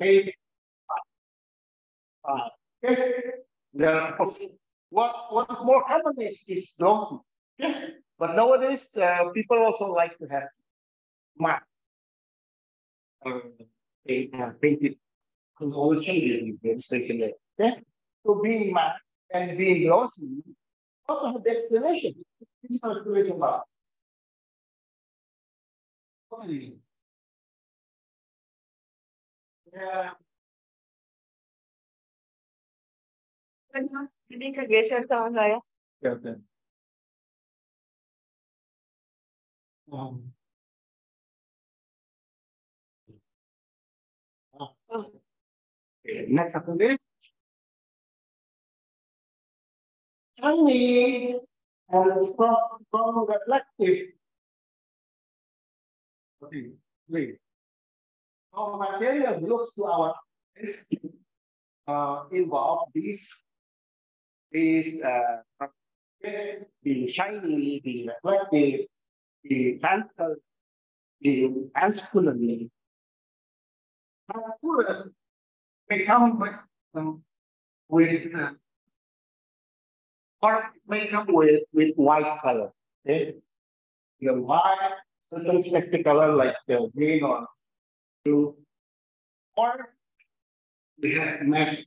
page. Okay. What is more common is glossy. Okay. But nowadays, people also like to have matte. They painted convolution especially. Okay. So being matte and being glossy also have the explanation. This is explanation about. Okay. Yeah. Hindi ka-geser sa saya. Yeah. Um, okay. Next after this. Shiny and strong reflective. Okay, please. Our material looks to our involve these being shiny, being reflective, being transparent, being transparent. Transparent become with or may come with white color. Okay? The white, certain specific color like the green or blue, or we have mesh,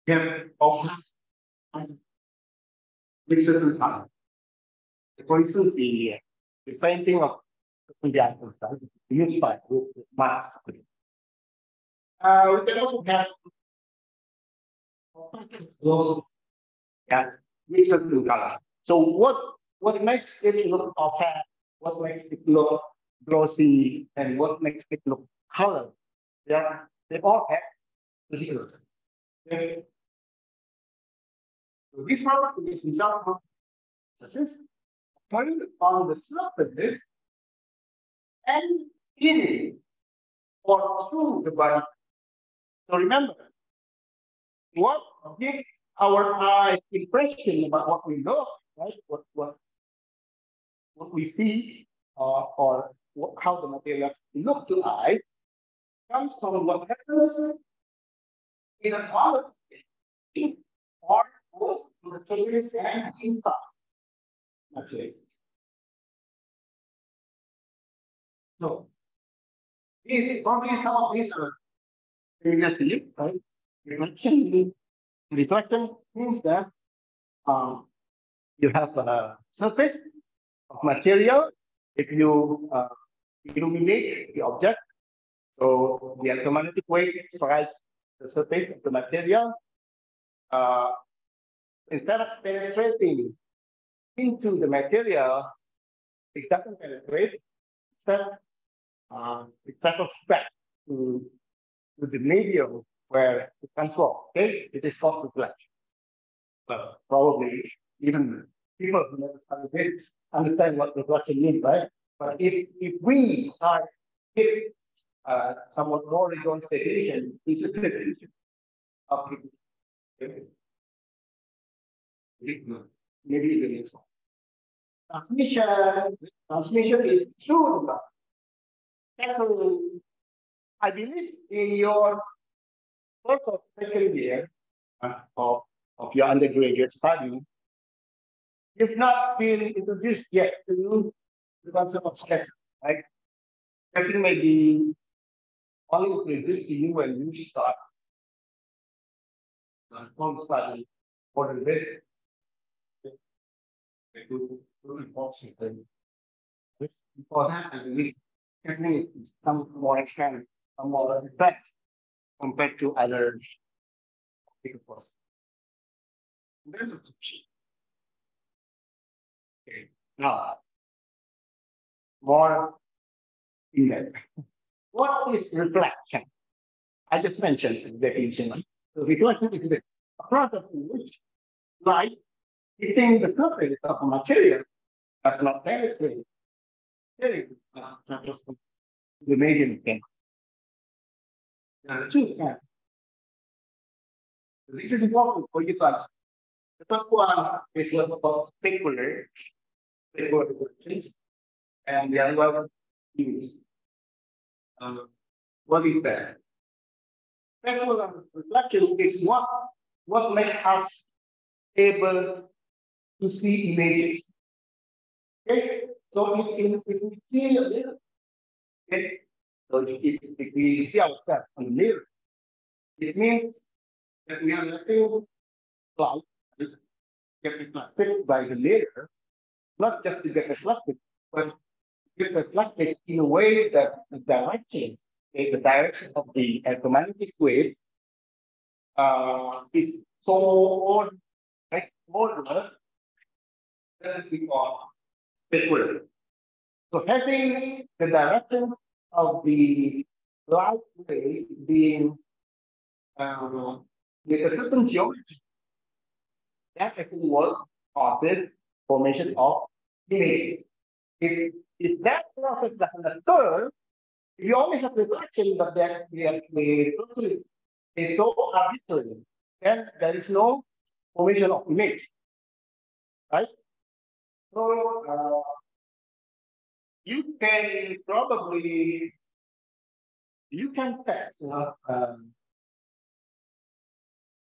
we have also with certain color. For instance, the painting of the items used by with mask. We can also have those with certain color. So what makes it look opaque, what makes it look glossy, and what makes it look color? Yeah, they all have the zeros. Okay. So this property is result of success point on the surface and in it or through the body. So remember, what gives our eye impression about what we know, right? What we see, or how the materials look to eyes, comes from what happens in a color or both on the surface and inside. That's it. So, probably some of these are familiar to you, right? Reflection means that you have a surface of material. If you illuminate the object, so the electromagnetic wave strikes the surface of the material. Instead of penetrating into the material, it doesn't penetrate. It travels back to the medium where it comes from. Okay, it is called reflection. But probably even people who never study this understand what reflection means, right? But if we are somewhat more rigorous definition, it's a definition of maybe the next one. Transmission is through the so I believe in your course of second year of your undergraduate study, you've not been introduced yet to the concept of scattering, right? Scattering may be only introduced to you when you start home study for the basic. Before that, I believe scattering is some more extent, some more effect compared to other courses. Okay. Now, more in that. What is reflection? I just mentioned the definition. So reflection is the process in which light hitting the surface of a material does not penetrate the medium thing. There are two kinds. This is important for you to understand. The first one is what's called specular reflection, and the other one is what is that? specular reflection is what makes us able to see images. Okay, so if we see a mirror, okay, so if we see ourselves in the mirror, it means that we are letting light get reflected by the mirror, not just to get reflected, but get reflected in a way that the direction, okay, the direction of the electromagnetic wave is so right, ordered that we call specular. So having the direction of the light rays being with a certain geometry, that actually works on this formation of image. If that process doesn't occur, if you only have reflection, but then the is so arbitrary, then there is no formation of image, right? So you can probably you can test,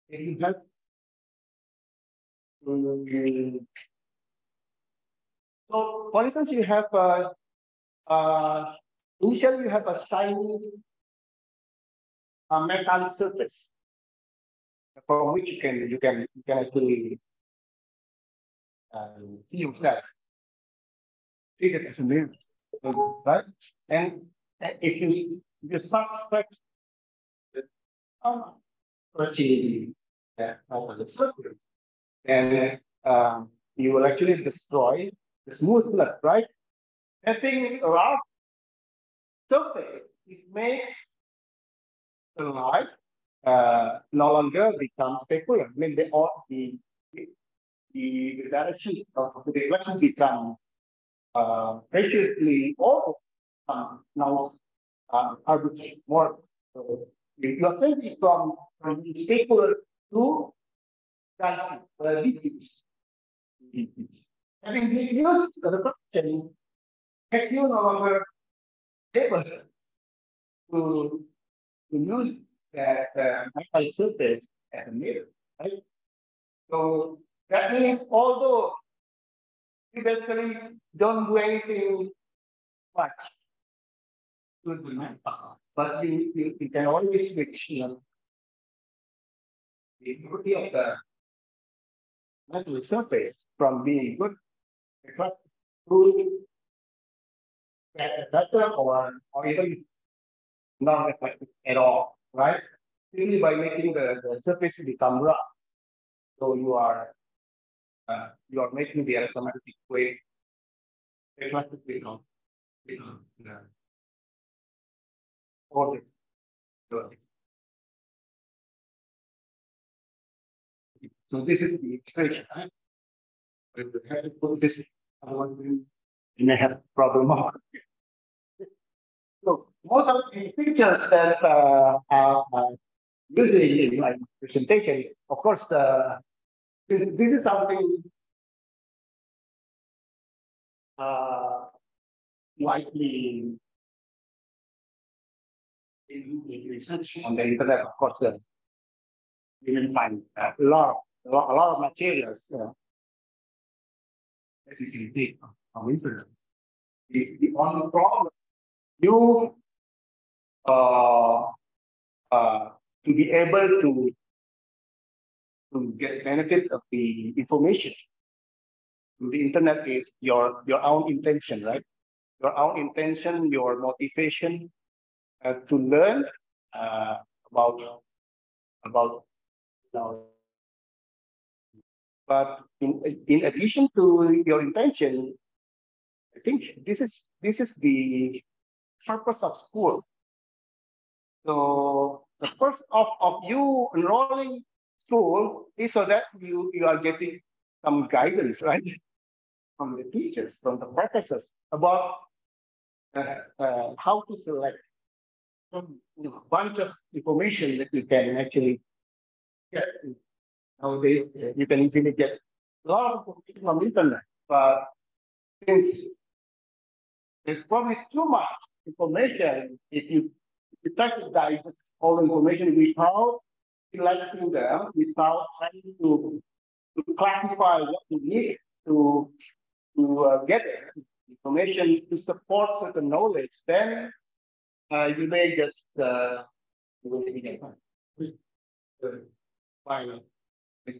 if you have so for instance, you have initially you have a shiny metallic surface from which you can actually see yourself, treat it as a mirror, right? And if you start stretching the surface, then you will actually destroy the smoothness, right? Having a rough surface, it makes the light no longer become specular. I mean, the direction of the reflection become preciously or now arbitrary more. So you are changing from specular to diffuse. Having diffused the reflection makes you no longer able to use that metal surface as a mirror, right? So that means although you basically don't do anything much to the metal, but you can always switch, the property of the metal surface from being good to better or even not reflective at all, right? Simply by making the surface become rough. So you are making the electromagnetic wave reflective or so this is the expression, right? If you have to put this, otherwise you may have a problem. So most of the pictures that are using in my presentation, of course, this is something widely in research on the internet. Of course, you will find a lot of materials that you can take from internet. The only problem you to be able to get benefit of the information through the internet is your own intention, right? Your own intention, your motivation to learn about you know. But in addition to your intention, I think this is the purpose of school. So the purpose of you enrolling school is so that you are getting some guidance, right, from the teachers, from the professors about how to select some bunch of information that you can actually get. Nowadays, you can easily get a lot of information from the internet, but since there's probably too much information, if you We try to digest all the information without selecting them, without trying to classify what we need to get information to support certain knowledge. Then you may just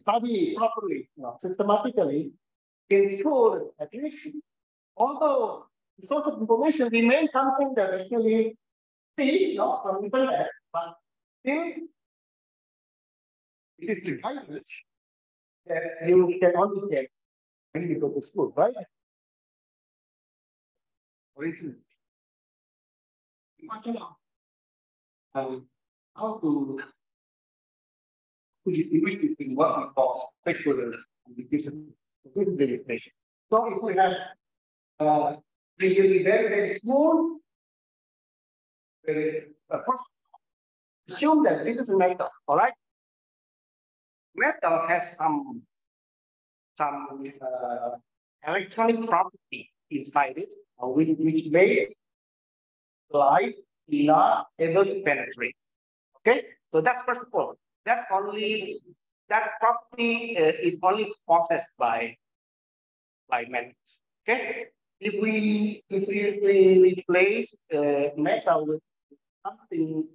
study properly, systematically in school, at least. Although the source of information remains something that actually free, from internet, but still it is the guidance that you can only get when you go to school, right? For instance, imagine how to distinguish between what we call specular communication with the information. So if we have really very, very small, first assume that this is a metal, all right? Metal has some electronic property inside it, which makes light not able to penetrate. Okay, so that's first of all. That property is only possessed by metals. Okay, if we replace metal with something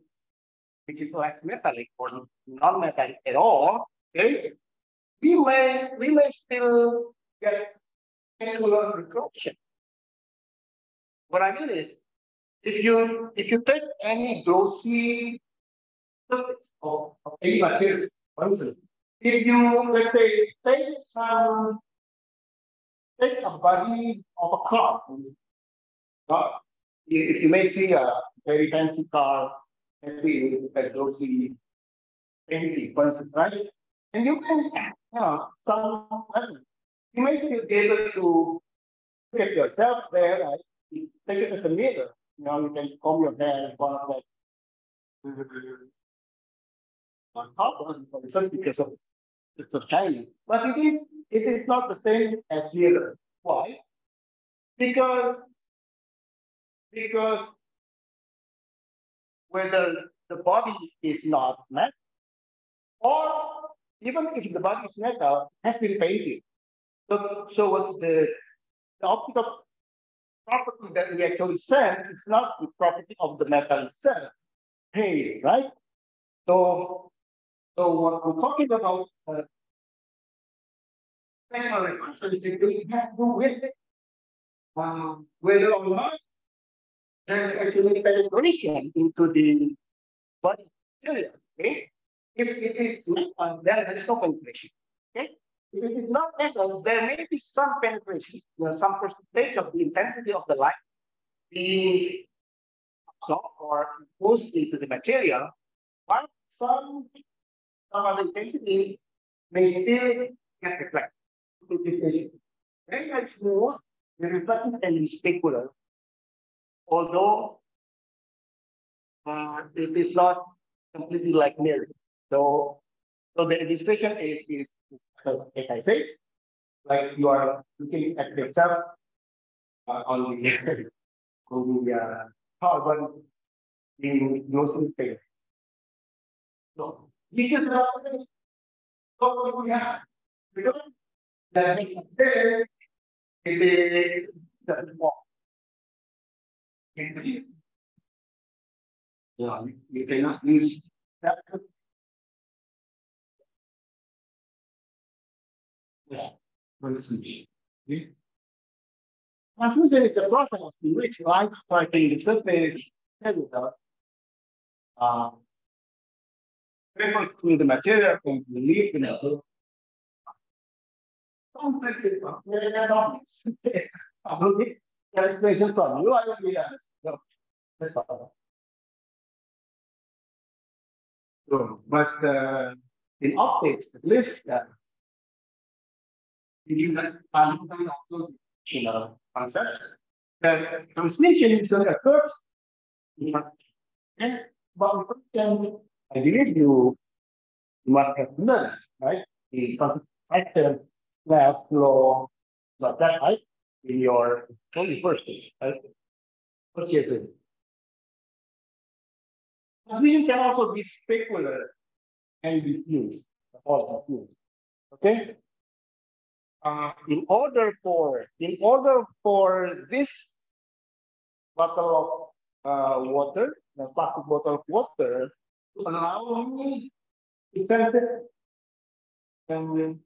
which is less metallic or non-metallic at all, okay, we may still get cellular recursion. What I mean is, if you take any glossy surface of any material, for instance, if you let's say take a body of a car, if you may see a very fancy car, maybe with a glossy painting, for instance, right? And you can, you may still be able to look at yourself there, right? You take it as a mirror. You can comb your hair in front of that on top of it because of it's so shiny. But it is not the same as mirror. Why? Because whether the body is not metal, or even if the body is metal, has been painted. So what the optical property that we actually sense is not the property of the metal itself. Hey, right? So what we're talking about technical recursion is really have to do with whether or not there's actually penetration into the body material. Okay? If it is metal, then there is no penetration. Okay? If it is not metal, there may be some penetration, some percentage of the intensity of the light being absorbed or imposed into the material, but some of the intensity may still get reflected. It is very much smooth, the reflection can be specular, although it is not completely like mirror. So the illustration is as I say, like you are looking at yourself on the carbon in glossy paint. So this is what we have. Because the there it is the walk. Yeah, you cannot use that. Yeah, transmission. Transmission is a process in which light striking the surface cellular travels through the material and release in a complex explanation from you. I will be honest. No, that's all. So, but in optics, at least you can also concept. The transmission usually occurs and but I believe you must have learned, right? The concept class law like that, right? In your only first stage, right? First year. Transmission can also be specular and diffuse, or diffuse. Okay. In order for this bottle of water, the plastic bottle of water, to allow me to sense it and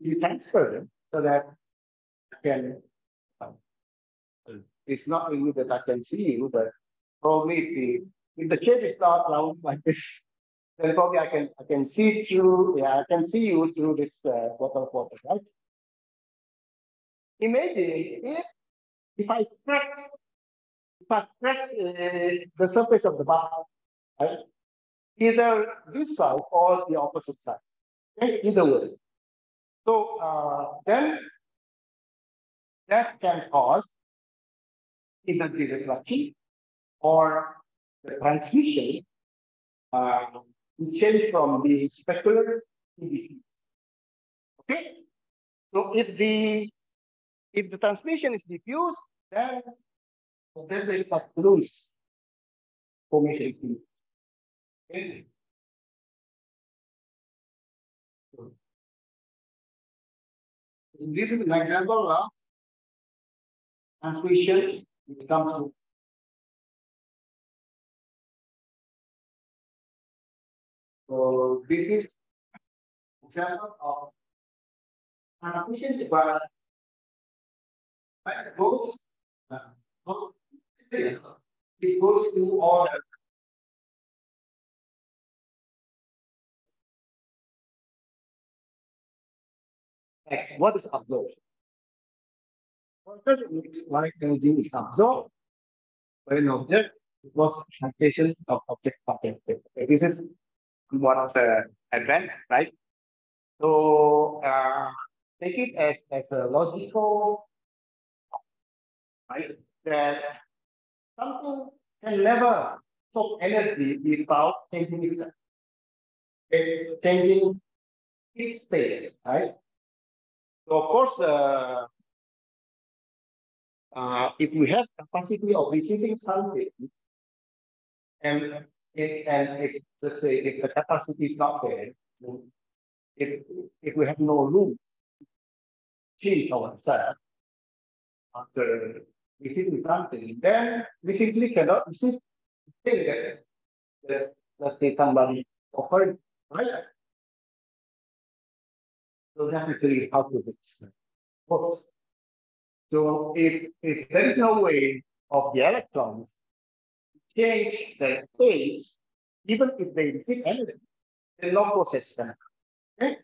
be transferred so that I can. It's not really that I can see you, but probably if the shape is not round like this, then probably I can see through. Yeah, I can see you through this bottle of water, right? Imagine if I stretch the surface of the bottle, right? Either this side or the opposite side. Okay? Either way. So then that can cause either the reflection or the transmission to change from the specular to diffuse. Okay? So if the transmission is diffuse, then there is not loose formation. Okay? This is an example of transmission which comes to. So this is example of transmission but it goes to all the. Next, what is absorption? What does it mean? Light energy is absorbed by an object because excitation of object potential. Okay, this is one of the advance, right? So take it as a logical, right? That something can never absorb energy without changing its state, right? So of course, if we have capacity of receiving something, and let's say if the capacity is not there, if we have no room to change ourselves after receiving something, then we simply cannot receive thing that let's say somebody offered, right? So that's actually how to fix it. So if there is no way of the electrons to change their states, even if they receive energy, the no process can happen. Okay?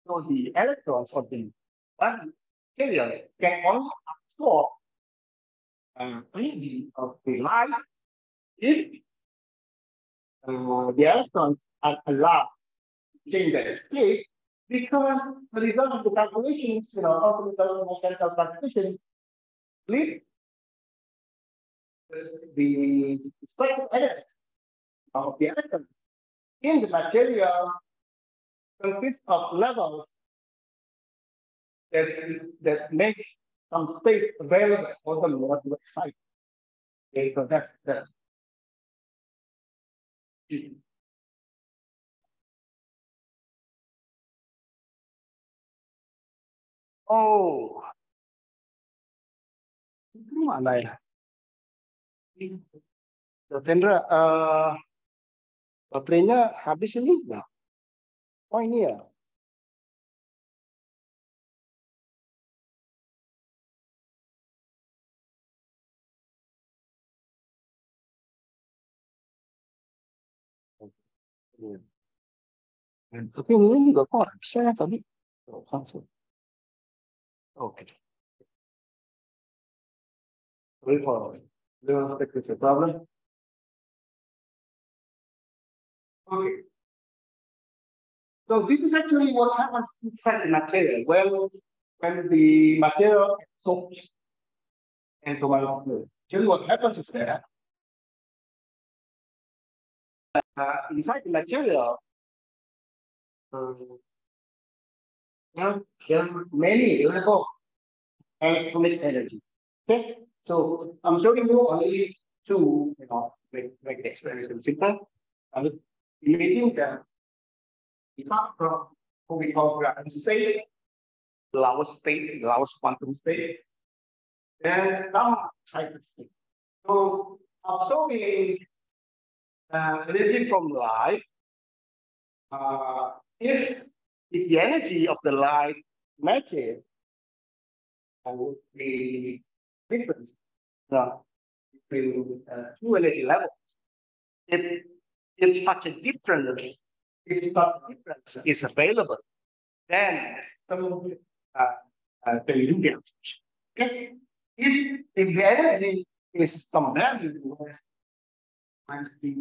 So the electrons of the one material can only absorb energy of the light if the electrons are allowed to change their state, because the result of the calculations, optical mechanical calculation, lead the spectral energy of the electron in the material consists of levels that make some state available for the molecular site. Okay, so that's that. Oh, ini mana ya? Tendra, baterainya habis ini nggak? Oh ini ya. Tapi ini juga kok bisa tadi. Langsung. Oke. Sorry for the technical problem. Okay. So this is actually what happens inside the material. Well, when the material soaks into my fluid. Actually, what happens is that inside the material, there are many levels of electronic energy. Okay, so I'm showing you only two, make the explanation simple. Imagine that we start from what we call gravity state, the lowest quantum state, then some cycle state. So absorbing energy from light, if the energy of the light matches the difference between two energy levels, if such a difference is available, then some the okay. If the energy is some value minus the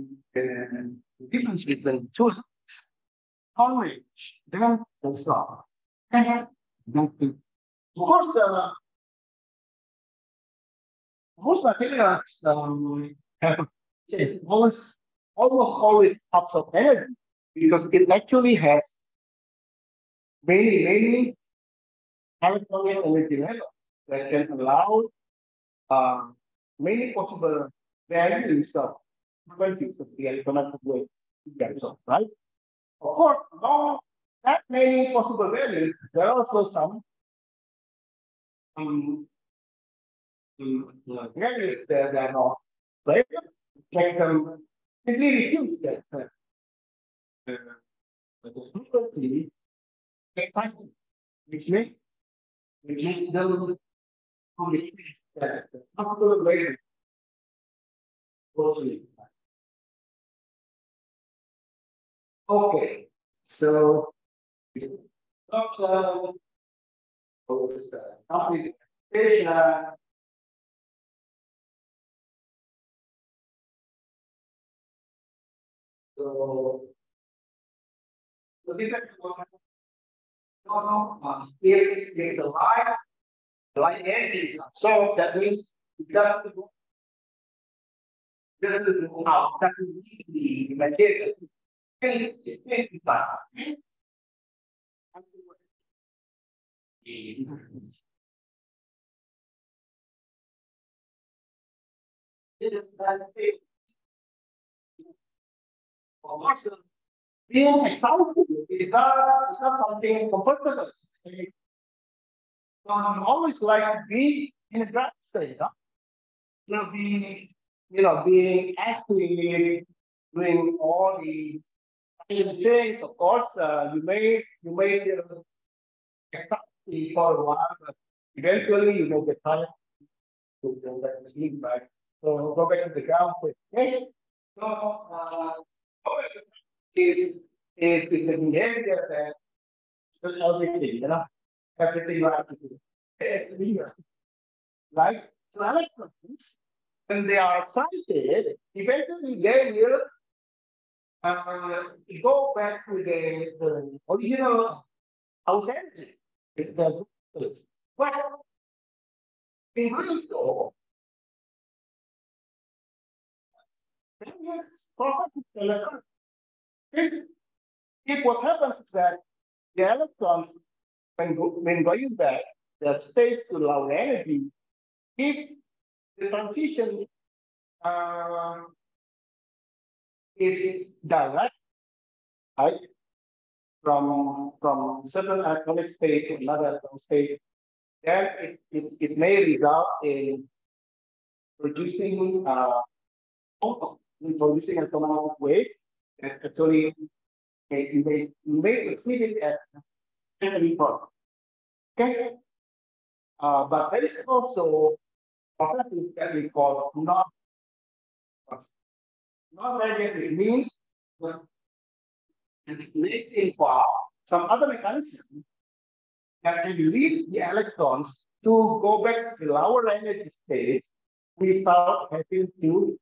difference between two knowledge, then that's all. Of course, most materials have almost always absorb energy because it actually has many electronic energy levels that can allow many possible values of frequencies of the electromagnetic wave to be absorbed, right? Of course, among that many possible values, there are also some values that are not right. Like simply reduce that the frequency exciting, which makes them that particular wave closely. Okay, so application. So this is if the light energy is absorbed, that means it doesn't go out, doesn't leave the material. It's fine. Of course, being excited is not something comfortable. So I always like to be in a grad state, huh? Being active, doing all the things. Of course, you may activity for a while, but eventually you will get tired to go back to sleep, right? So go back to the ground with hey. So is the behavior that does everything, everything you have to do. Right? So electrons, when they are excited, eventually they will go back to the original house energy. But in doing so, then yes, electrons. If what happens is that the electrons, when going back the space to low energy, if the transition is direct, right, from certain electronic state to another electronic state, then it may result in producing electromagnetic wave that actually you may perceive it as secondary problem. Okay, but there is also processes that we call non-radiant. It means that it may involve some other mechanism that can lead the electrons to go back to the lower energy states without having to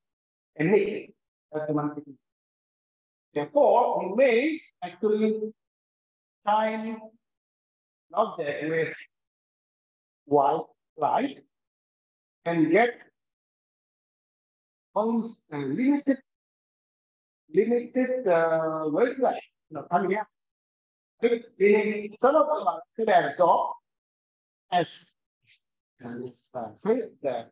emit electromagnetic. Therefore, we may actually shine an object with white light and get almost limited wavelength coming out. Some of them are still absorbed as said that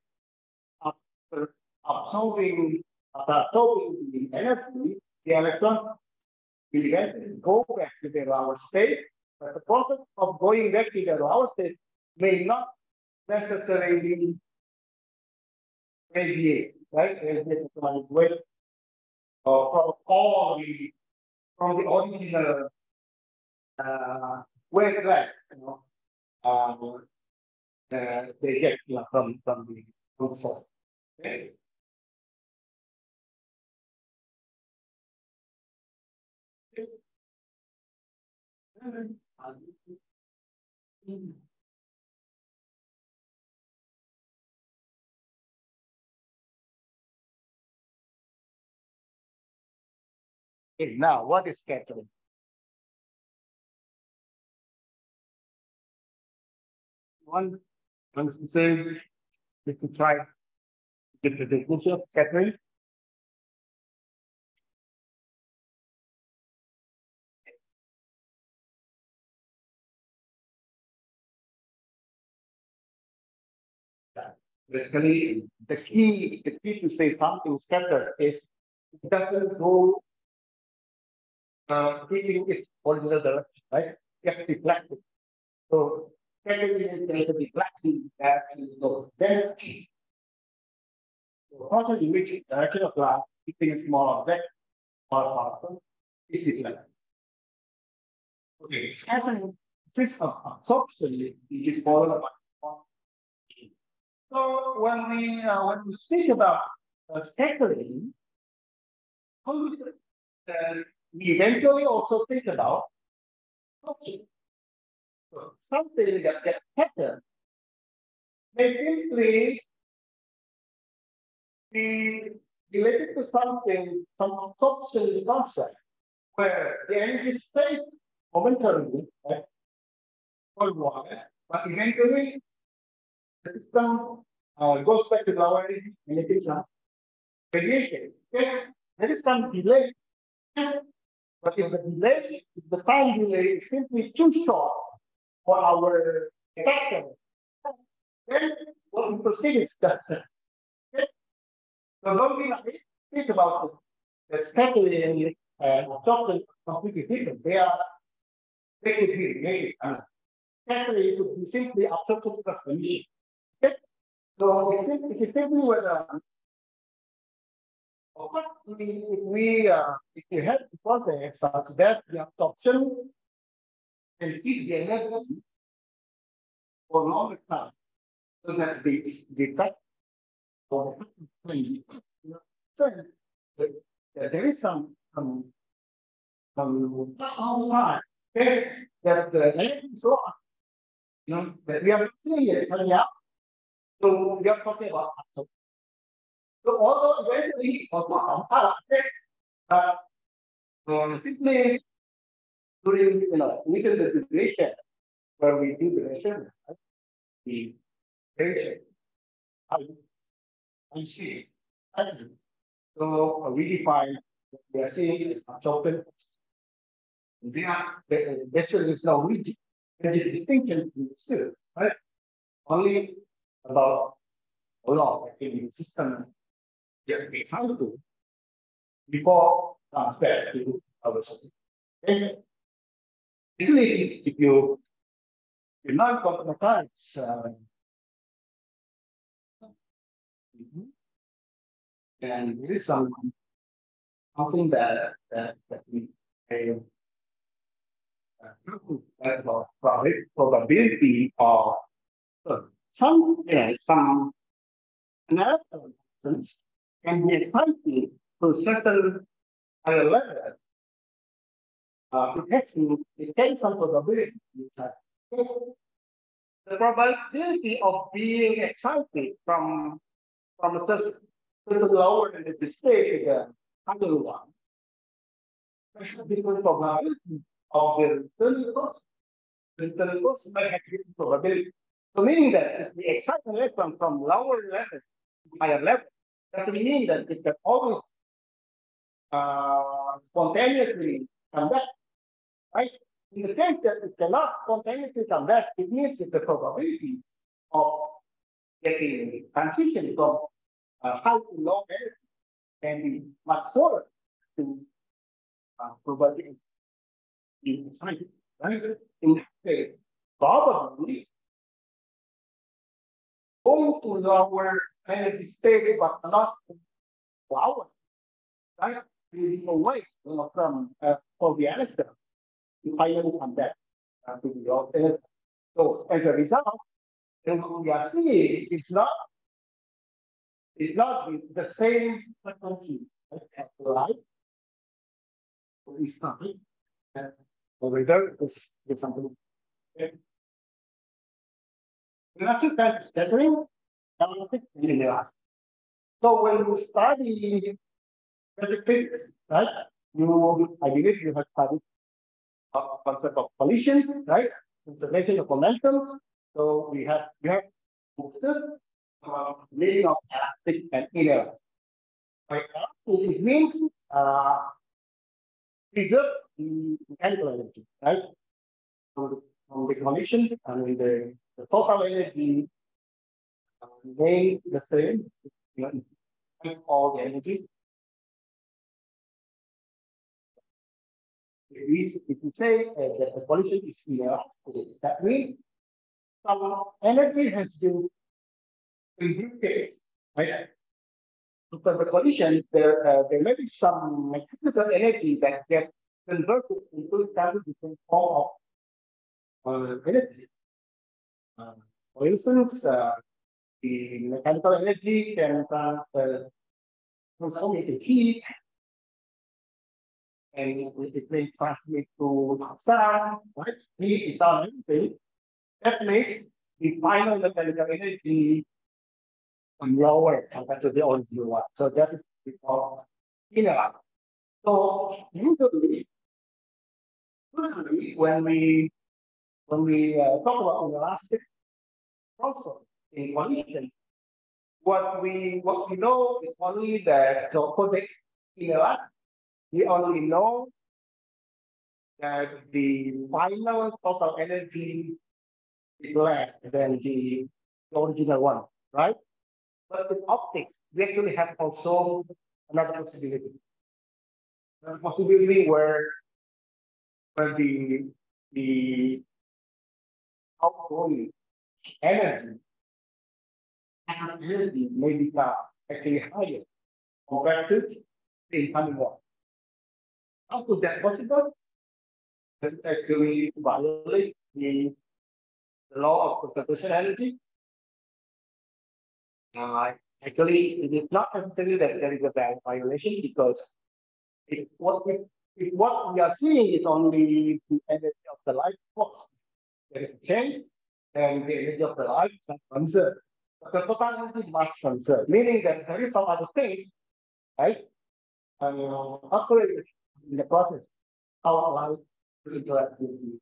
after absorbing after absorbing the energy, the electron will then go back to the lower state. But the process of going back to the lower state may not necessarily radiate, right? Radiate wave from the original wavelength, they get from the source. Okay. Okay, now what is scattering? One say we could try the definition of scattering. Basically, the key to say something scattered is it doesn't go reaching its original direction, right? Just deflected. So scattering is going to be deflecting direction goes. Then the process in which direction of light keeping a small object or particle is deflected. Okay, scattering consists of absorption, which is followed by. So when we speak about scattering, we eventually also think about absorption. So something that gets scattered may simply be related to something, some absorption concept, where the energy stays momentarily, right, for a while, but eventually the system goes back to lower energy and it is a radiation. Okay? There is some delay, but if the time delay is simply too short for our detection, then what we proceed is just okay? So don't be like think about the scattering and absorption completely different. They could be related. Scattering could be simply absorption transformation. Okay? So it is simply whether if we have the process such that the absorption can keep the energy for longer time, so that the effect or so there is some time that the energy so that we are seeing it coming out. So we are talking about absorption. So although eventually also simply during initial the situation where we do the measurement, right? The ratio, I see. So we define what we are seeing is absorption. The vessel is now rigid. There is a distinction still, right? Only about a lot in the system just be found to before transfer to our system. Okay? Actually, if you not compromise, and there is something that we about probability of some analysis can be excited to certain higher level. It takes some probability. The probability of being excited from a certain lower than the state is a higher one. Because probability of the return cost. The return cost might have different probability. So meaning that the excitement electron from lower level to higher level doesn't mean that it can always spontaneously come back, right? In the case that it cannot spontaneously come back, it means that the probability of getting transition from high to low energy can be much smaller to provide in science, right? In that case, probably going to lower energy state, but not to ours, right? Moving away from for the electron to finally come back to the electron. So as a result, what we are seeing it's not the same frequency as the light. It's not. Whether it's something. Okay. We have two kinds of scattering, galactic and inelastic. So when you study physics, right? I believe you have studied concept of collisions, right? Conservation of momentums. So we have boosted meaning of elastic and inelastic. Right? It means preserve the mechanical energy, right? From the collisions and the total energy remain the same, all the energy. If you say that the collision is inelastic, that means some energy has been induced, right? Because the collision, there may be some mechanical energy that gets converted into several different form of energy. For instance, the mechanical energy can transform into heat, and it may transmit to sound, right? Heat is sound, everything. That makes the final mechanical energy lower compared to the original one. So that is called inelastic. So usually when we talk about inelastic process in collision, what we know is only that for the inelastic, we only know that the final total energy is less than the original one, right? But with optics, we actually have also another possibility. A possibility where the outgoing energy may become actually higher compared to the incoming one. How could that possible? Does it actually violate the law of conservation energy? Actually, it is not necessarily that there is a bad violation because what we are seeing is only the energy of the light force. There is change, and the energy of the light is conserved. But the total energy must conserve, meaning that there is some other thing, right? Operate in the process how light to interact with the.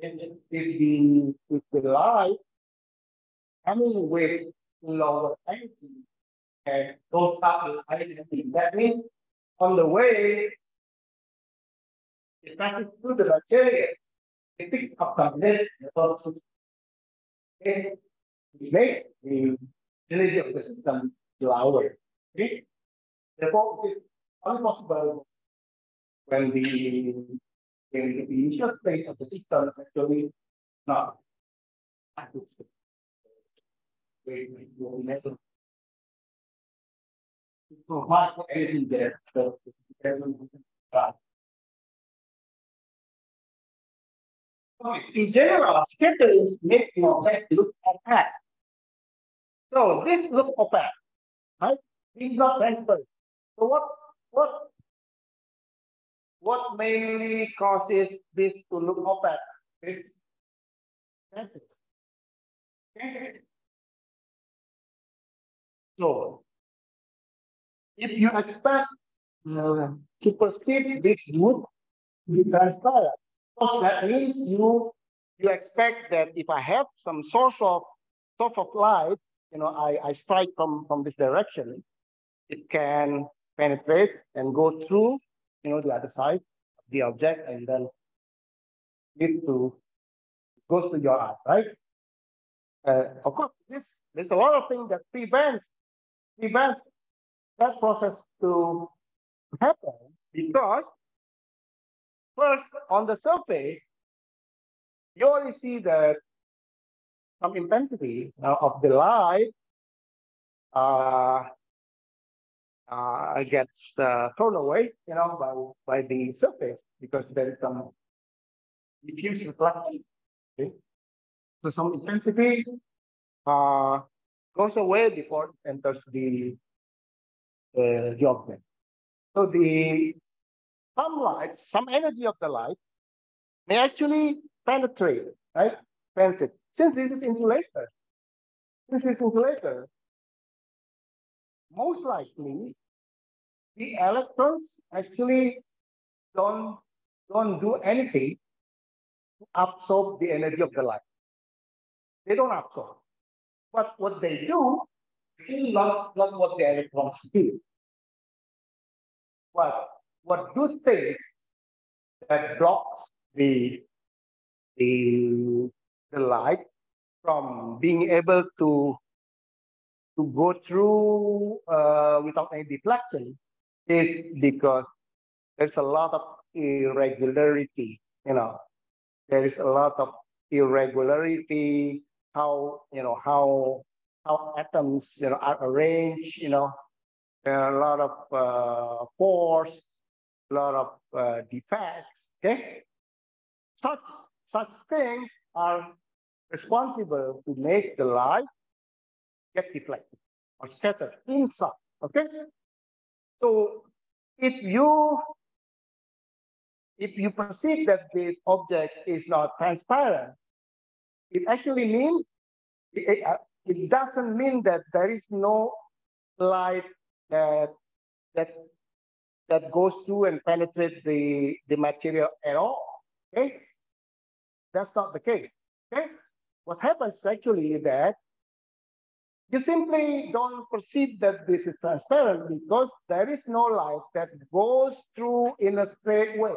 And if the light coming with lower energy and goes up with higher energy, that means on the way, it passes through the bacteria, it picks up some lead, it makes the energy of the system lower. Okay? Therefore, it is only possible when the initial state of the system is actually not active. So much energy there. In general, scatters make the object look opaque. So this looks opaque, right? This is not transparent. So what mainly causes this to look opaque? So if you expect to perceive this wood to be transparent, so that means you expect that if I have some source of light, I strike from this direction, it can penetrate and go through, the other side of the object and then goes to your eye, right? Of course, there's a lot of things that prevents that process to happen because first on the surface, you already see that some intensity of the light gets thrown away, by the surface because there is some diffuse reflection. Okay? So some intensity goes away before it enters the object. So some energy of the light may actually penetrate, right? Penetrate. Since this is insulator, most likely the electrons actually don't do anything to absorb the energy of the light. They don't absorb. But what they do is not what the electrons do. But what do things that blocks the light from being able to go through without any deflection is because there's a lot of irregularity. There is a lot of irregularity. How atoms are arranged. There are a lot of pores, a lot of defects. Okay, such things are responsible to make the light get deflected or scattered inside. Okay, so if you perceive that this object is not transparent, it actually means it doesn't mean that there is no light that goes through and penetrates the material at all. Okay, that's not the case. Okay, what happens actually is that you simply don't perceive that this is transparent because there is no light that goes through in a straight way,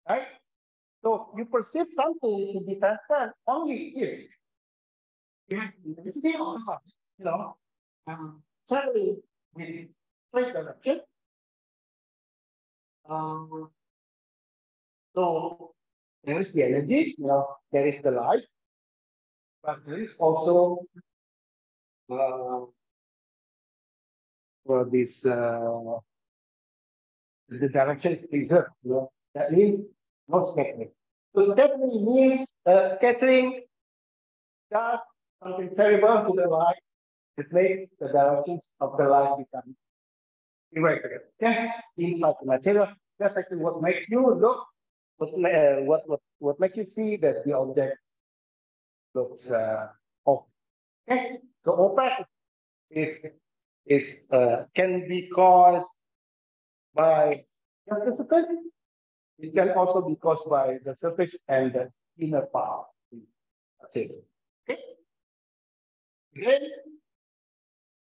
right? So you perceive something to be transparent only if you have electricity or not, traveling with straight direction. So there is the energy, there is the light, but there is also this the direction is preserved. That means no scattering. So scattering means scattering does something terrible to the light. It makes the directions of the light become irregular. Okay, inside the material. That's actually what makes you look. What makes you see that the object looks off. Okay, so opaque is can be caused by the surface. It can also be caused by the surface and the inner part. Okay. Then,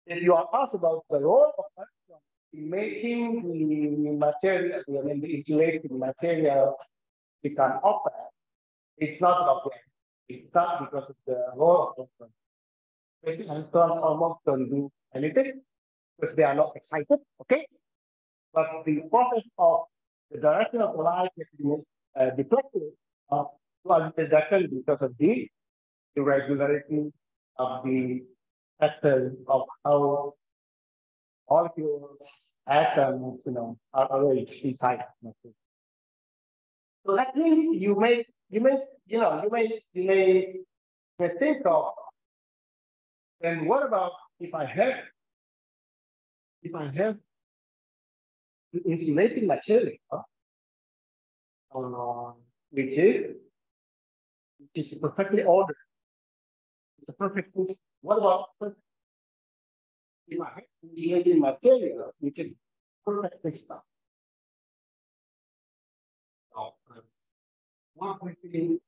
if you are asked about the role of electron in making the material, the insulating material become opaque, it's not about that. It's not because of the role of electron. Electrons almost don't do anything because they are not excited, okay? But the process of the direction of the light getting deflected to the direction because of the irregularity of the pattern of how molecules, atoms, are arranged inside. So that means you may think of, then what about if I have insulating material, which is perfectly ordered. It's a perfect system. What about if I have insulating material, which is perfect system? What we think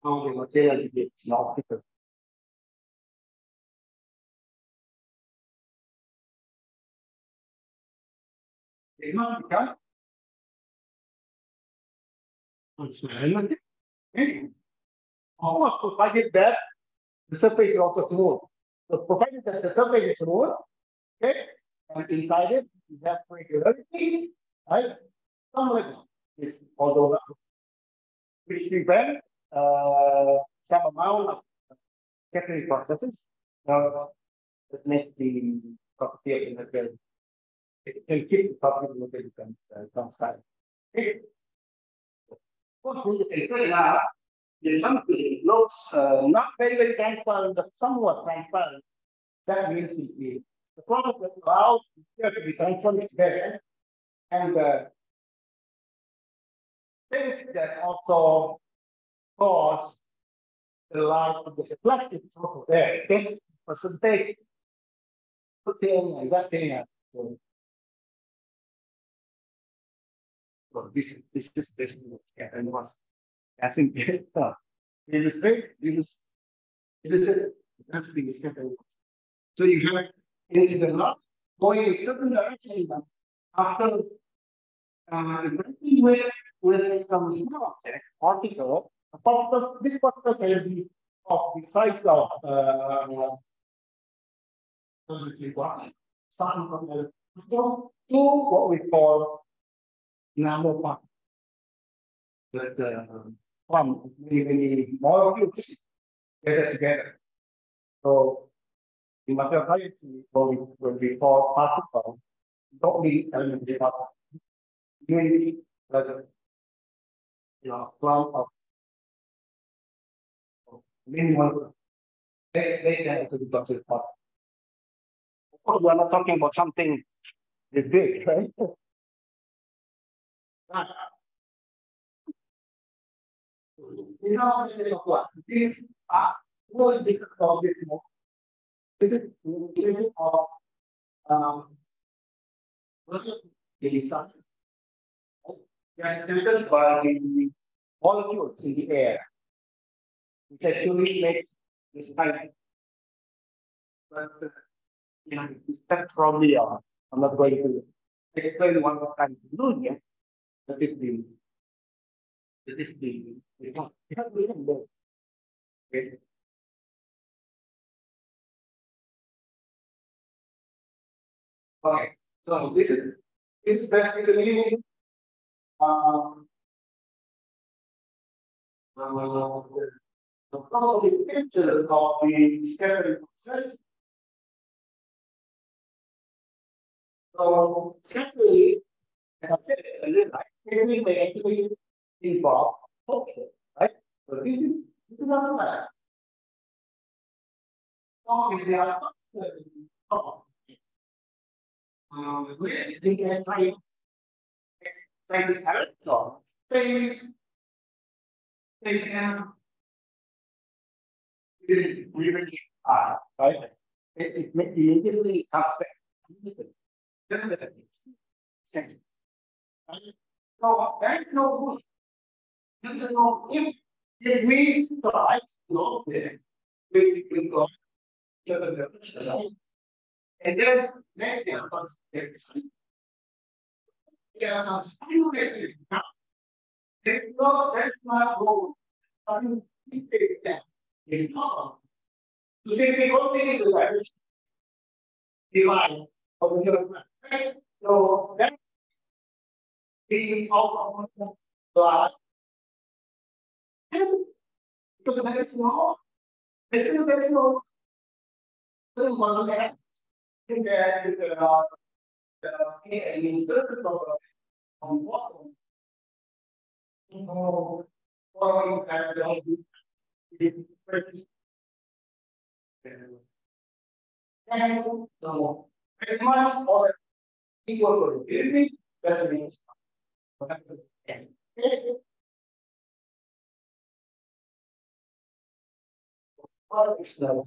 how the material is optical. It must become transparent. Okay. Of course, provided that the surface is also smooth. So provided that the surface is smooth, okay, and inside it, you have regularity, right? Some level is although which prevent some amount of scattering processes. That makes the property of the material. It can keep the property of the material constant. Okay. The something looks not very transparent, but somewhat transparent. That means the process that allows the to be transformed is there, and things that also cause the light of the reflected is also there. Okay, percentage put in and that thing. So this is and was as in illustrate this is it. It has to be scattered. So you have incident not going in certain direction after interacting with some small object particle. This particle can be of the size of starting from the to what we call nanoparticle. That from many molecules gathered together. So in material science, when we call particle, don't need elementary particle. You need clump of many molecules. They can also be considered particle. Of course, we're not talking about something this big, right? This is also a what? This will be called this more. This is of the sun. They are centered by the molecules in the air, which actually makes this kind. But this probably I'm not going to explain one more time to do here. That is the okay. Okay, so this is basically the picture of the scattering process. So scattering, as I said earlier, scattering may actually involve okay, right? So this is another matter. So if they are we can say the character, they can really right? It immediately comes back. So there's no if we try to go there, we go to the direction. And then next year comes the yeah, stimulated. That's not goal. To say we go into the direction, divide over here. So that's the outcome of the because there is no, there is no, this is one of the compared to the on what following that and so pretty much all equal to unity that means what is the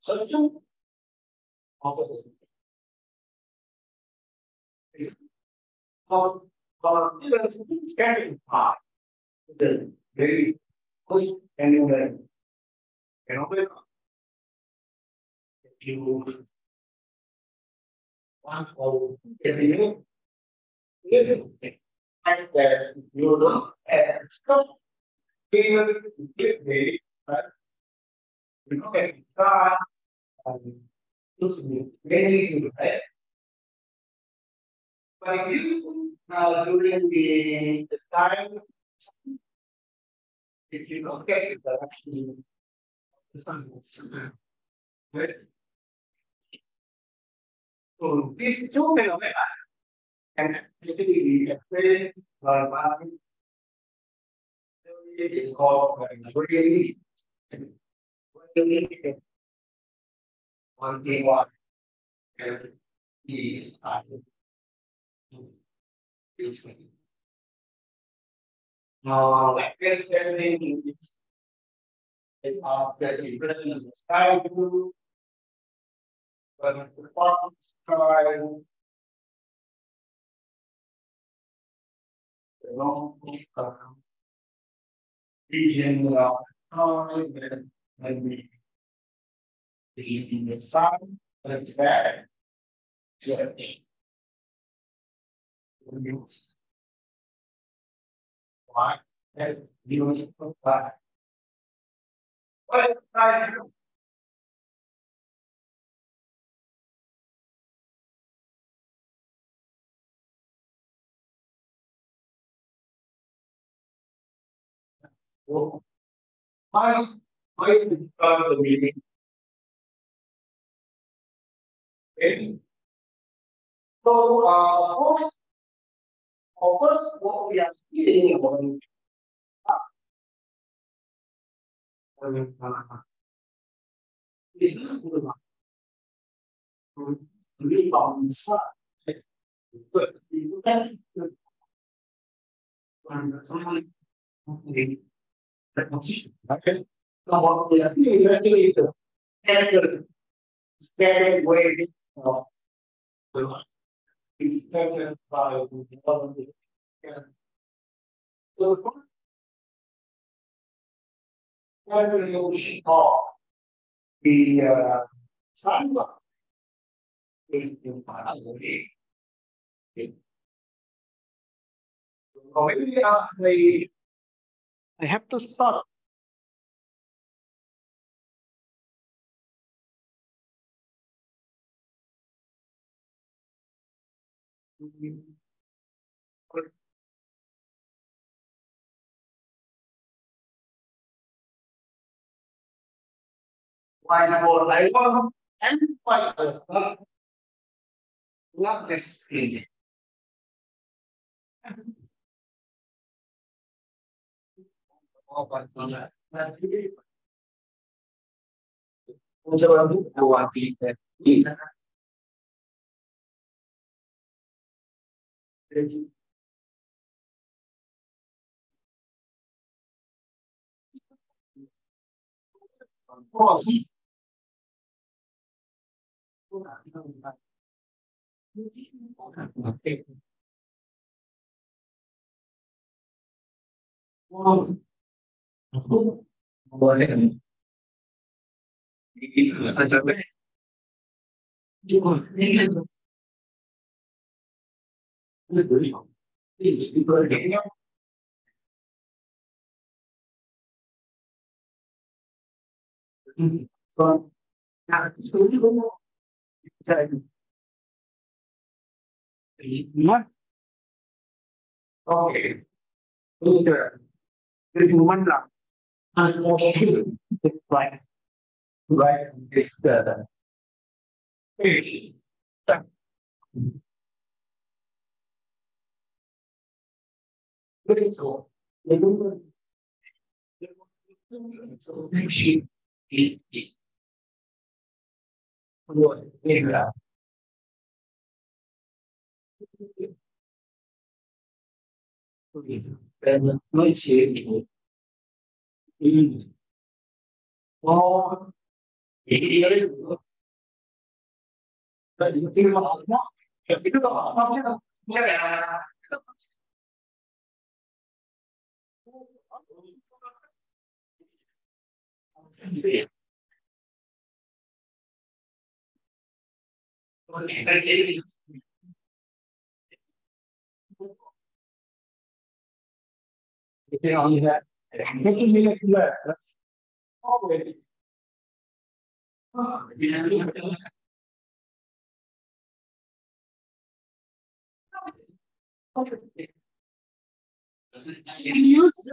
solution of scattering part, the very first and if you want to get Yes. And you know, stuff here, right? You know, God, looks very good, right? But you, during the time, if you don't get it, that actually, the sun is, right? So these two phenomena can actually affect our body. It is called really one thing one and the like this everything is after the impression of the sky blue, but the part sky, the long region of time and the sun, and that just why that use of that. But I do my my the meeting. Okay. So of course, what we are seeing is not good enough to live on the side. But you can understand the position. Okay. So what we are seeing actually is the standard way of the is standard by the development. So the first standard you call the sidewalk is impossible. So maybe I have to start. Why I want and why not this screen. Coba buat kita. Boleh. Oke, udah. Jadi mana? It's like it's the fish. So, she yeah. And no shade. Oh, here is but you think about no. Itu apa? Ya. It's on that. Making me left. Already. Use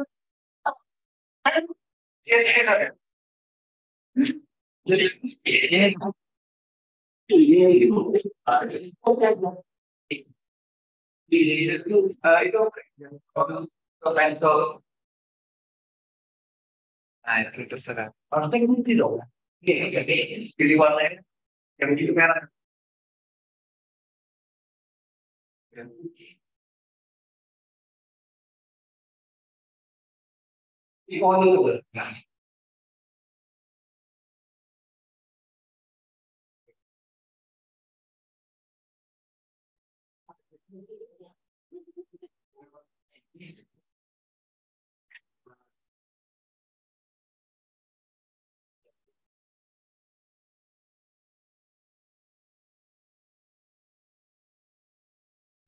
itu cancel. Nah, itu terserah. Harusnya gitu dong. Jadi pilih warna yang begitu merah. Ikon itu. Nah.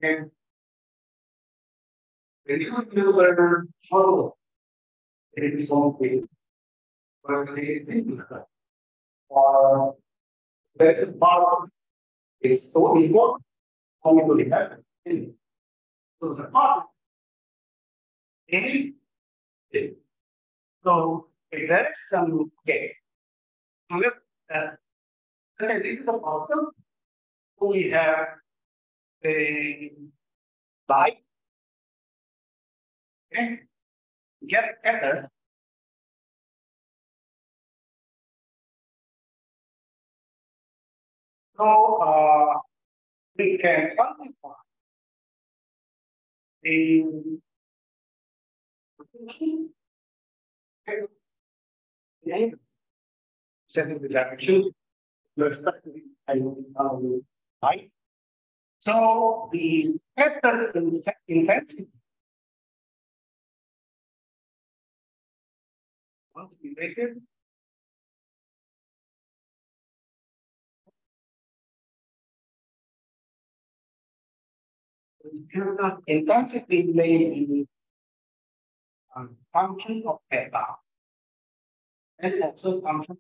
And jadi itu berfollow dari something or there's a part is so important how we will have it. So the part is so if there is some okay. Look at this is the problem. We have the light. Okay. Get together. So we can quantify the setting the direction respectively right. So the scatter intensity once we measure intensity may be a function of theta and also function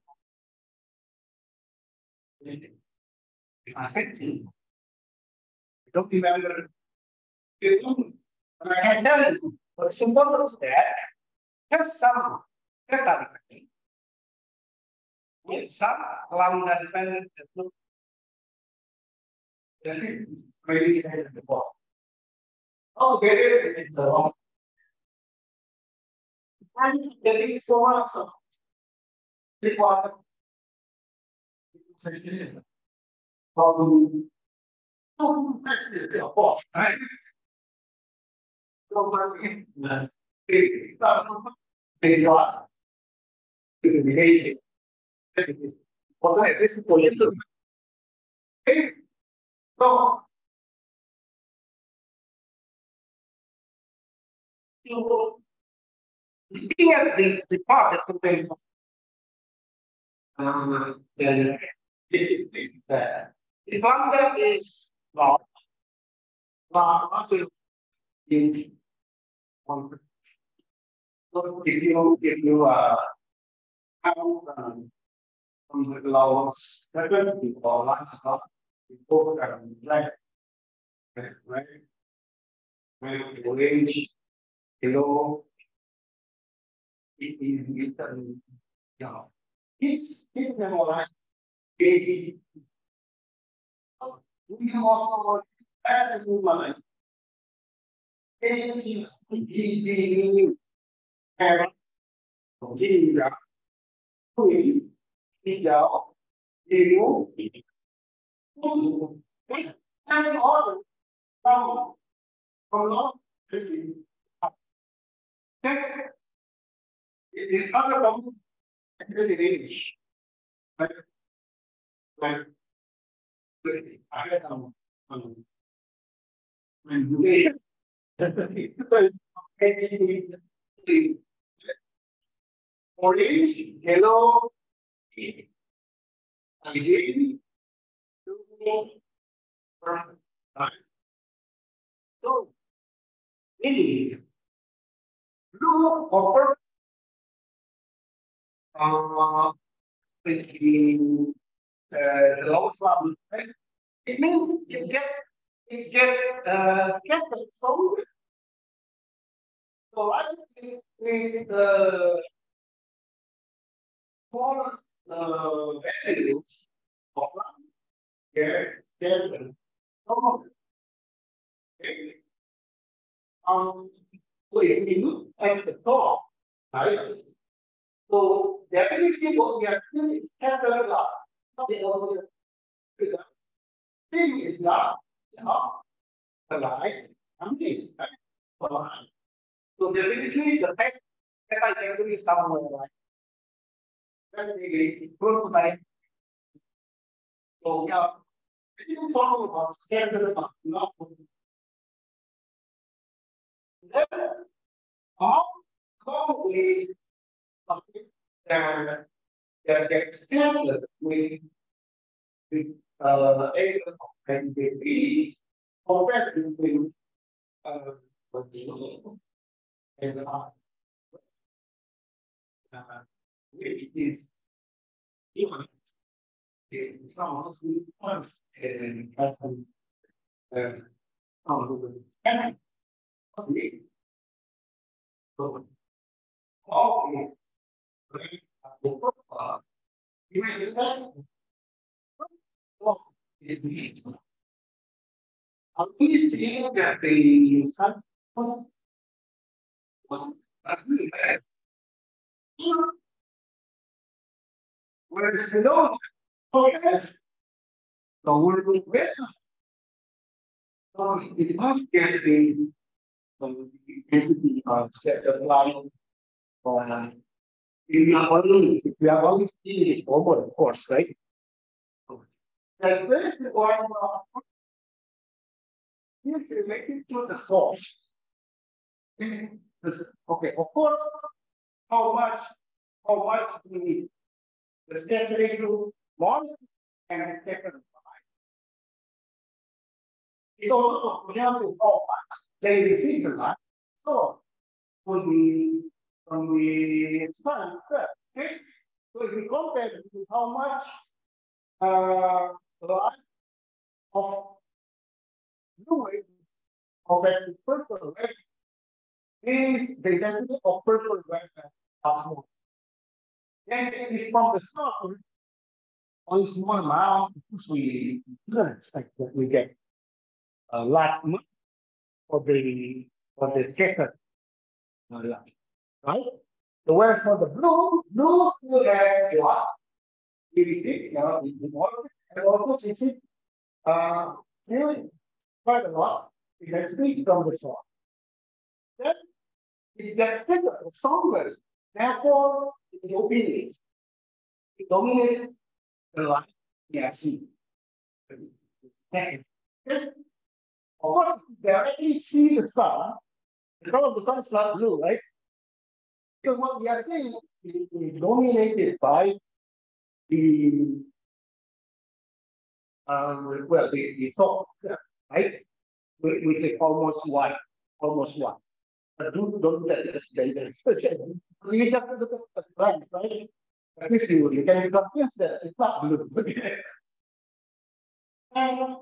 of affecting. I don't remember when I had done it, but simple was that just some theta with some lambda dependent that is very at the bottom. Oh, there it's a wrong. And there is so much of required from right? So they are related. This is political. So looking at the part that contains then the lambda is large. In so if you have from the lowest level or large stuff, you go right, range below it it's more like we can also add to my anything we have Gia Quỷ Đi giáo Yêu Hai order from not receiving. It is not a problem in English. But I had when you orange, yellow, green, so really blue or purple is the lowest level, right? It means it gets scattered somewhere. So I think with the smallest values of get scattered somewhere. Okay. So if we look at the top, right? So definitely what we are doing is scatter glass. The thing is not the light, something, right? The light. So definitely the fact that I actually somewhere like that the prototype. So yeah, we can talk about scatter glass, not how we something that gets scattered with A and B compared to what and which is even in some of the points and and so okay, you understand? At least you get the sun. Really bad. Whereas below, yes, the word with so it must get the density of set of line. If we are only seeing it over, of course, right? The first one is related to the source. Okay, of course, how much we need the scattering to one and scattering. It also tells you how much they receive the light. So from the sun, okay? So if you compare it with how much light of blue wave compared to purple wave is the density of purple wave. Then if from the sun, only small amount, we don't expect that we get a lot more for the scatter light, right? So whereas for the blue you have what? PVC, the water, and also since it really quite a lot, it has been from the sun. Then it gets bigger, stronger. Therefore, it dominates the light we are seeing. Of course, you directly see the sun, because the sun is not blue, right? Because what we are seeing is dominated by the the source, right? Which is almost white. But don't let this dangerous. You just look at the plants, right? At least you can be convinced that it's not blue. And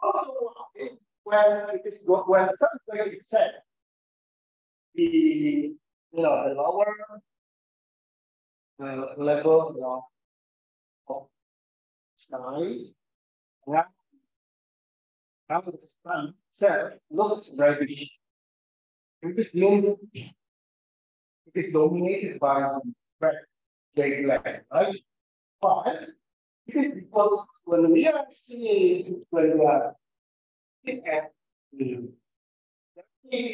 also, when the sun is going to set, the lower level of sky, yeah, how the sun set looks reddish. It is dominated by red daylight, right? But it is because when we are looking at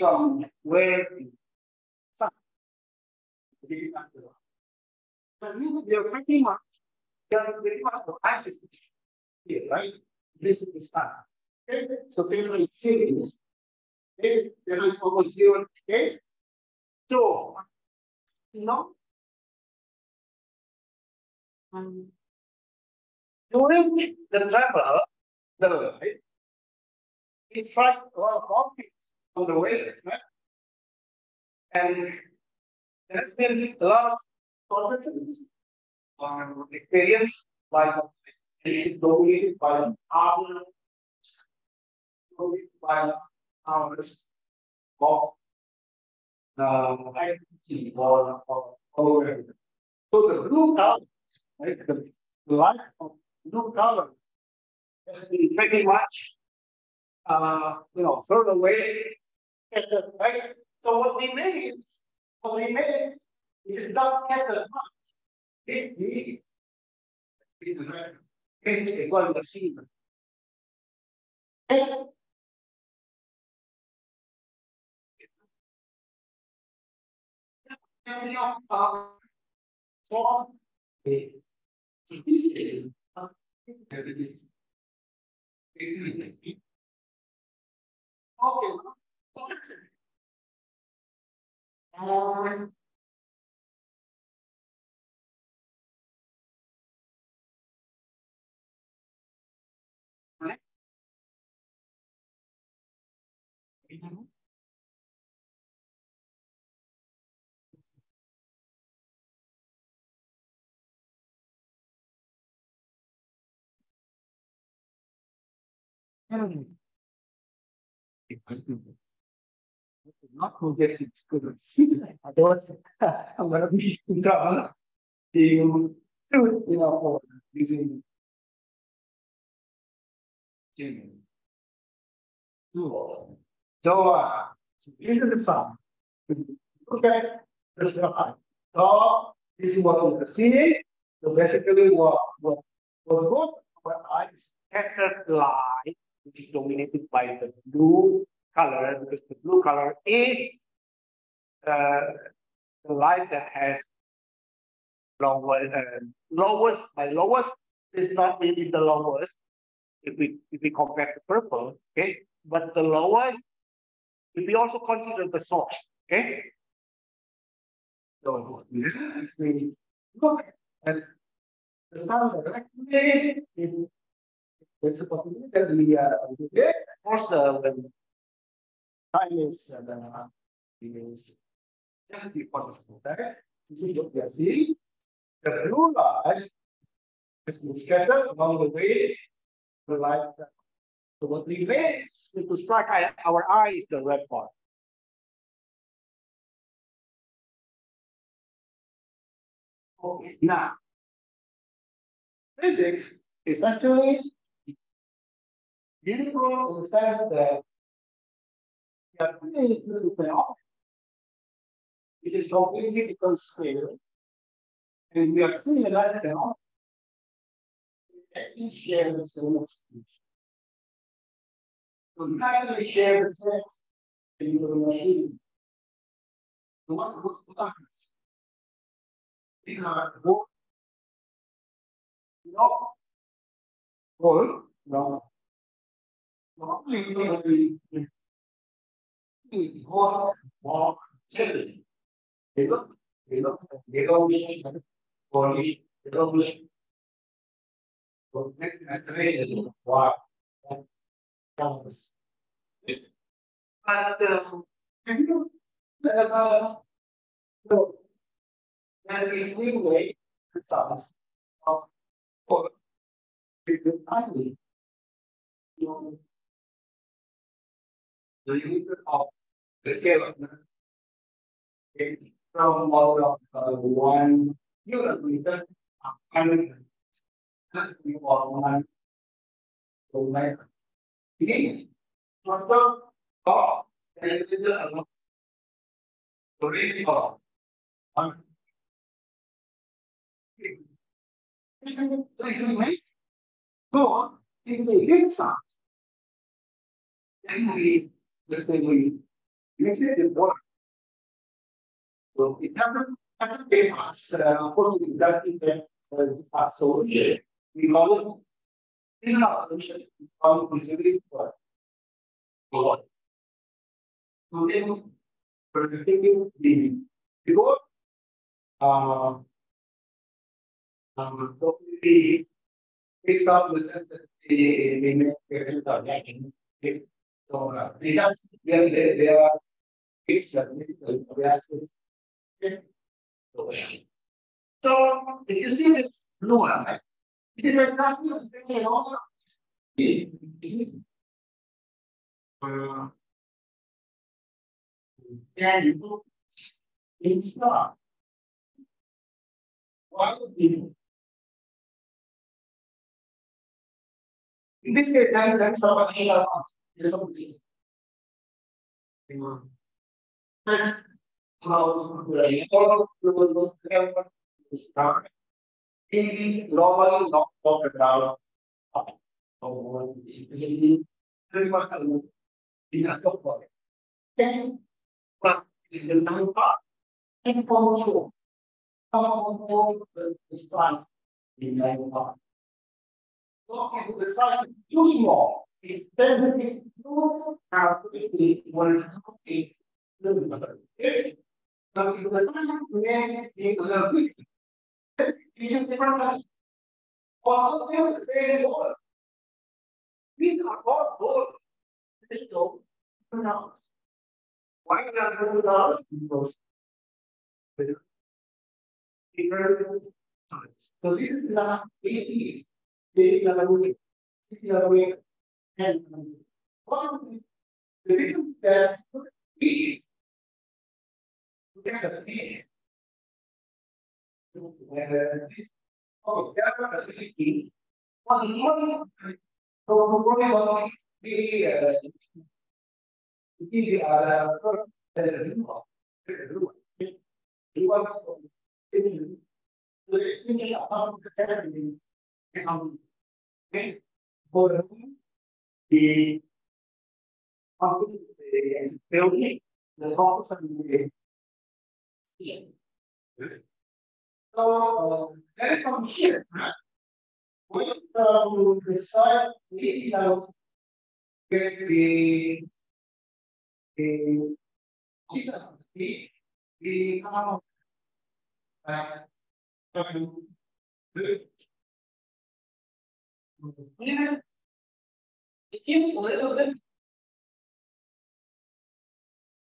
from where the sun is getting under, that means they are pretty much the axis here, right? This is the sun. Okay, so there is series. Okay, there is almost zero. Okay, so during the travel, the right, it's like a lot of objects on the way, right? And there's been a lot of experience by it is dominated by our by ours of identity or so the blue color, right? The light of blue color has been pretty much thrown away right? So what we made is not get the much. This is equal to C. So the okay. Not forget it's good. Otherwise, I'm gonna be in trouble. You for using tool. So this is the sum. Okay, this is so this is what we are seeing. So basically, what I scattered light, which is dominated by the blue color, because the blue color is the light that has lowest by lowest is not really the lowest if we compare to purple, okay? But the lowest, if we also consider the source, okay? So we look at the sun directly in it's a possibility that we of course the time is just before the sunset. This is what we are seeing. The blue light has been scattered along the way. The light. So what remains to strike our eye is the red part. Okay. Now, physics is actually beautiful in the sense that we are really looking off. It is completely different scale, and we are seeing a light now. We actually share the same experience. So we actually share the same in the machine. The one who happens. These are both whole, normally we walk children. They don't polish, they don't why. But can you so that if we wait the sums of for the timely, the unit of the scale from all of 1 unit and we all one to make again. So and it is a range of one. So if we get some, then we let's say we make it work. So it doesn't give us of course it does give us a solution. We call it this is not a solution, we call it visibility for God. So then for the thinking the before so we start with the make so they are It's a reaction. So if you see this blue one, right? It is exactly the same in all and you install. Why would you? In this case, that's somebody else. There's something. First, how the start. He normally not talk about very much in a couple. Then, but is the number and from you. How the start in nine part. So if the size is too small, it then it don't have to be one eight. So if the size may be a little bit, you can different. Also, the same word. These are all both digital pronouns. Why not pronouns? Because different times. So this is not AE. They are going and one of the reason that we get a P. This oh, there are the one more. So probably the for the building, the office and the so that is from here. We decide we get the the sound even shift a little bit.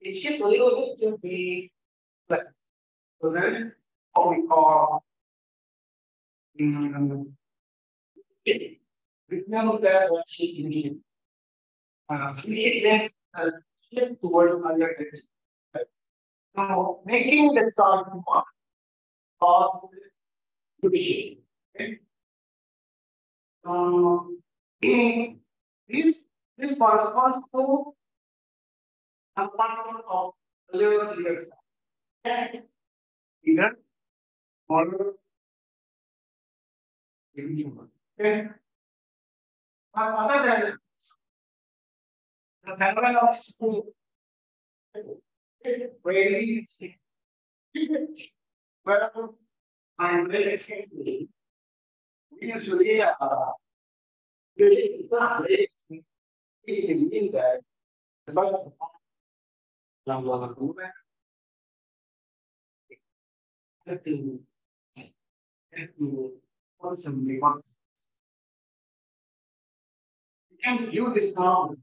It shifts a little bit to the left. So that is what we call we know that what she needs. It means shift towards other edge. Now, making the sound of to be okay. This this corresponds to a part of the little leaders. Either or okay. Other than the phenomenon of school, really, well, I'm very excited. We usually it's not really mean that the side of the movement have to constantly want. You can use this now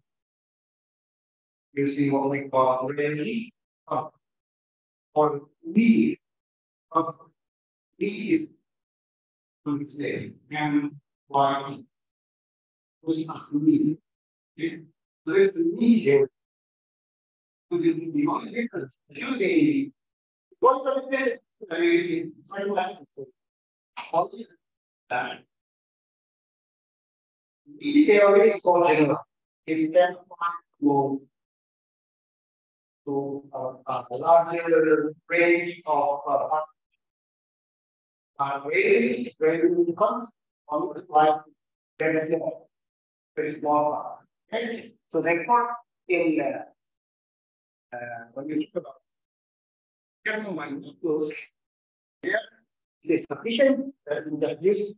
using what we call really or we D is to say and Y was not we. There is the need here to the only difference. Usually, what's the difference? They already called if that go to a larger range of really becomes almost like very small. Okay. So therefore, in when you look about close here, it is sufficient that we just use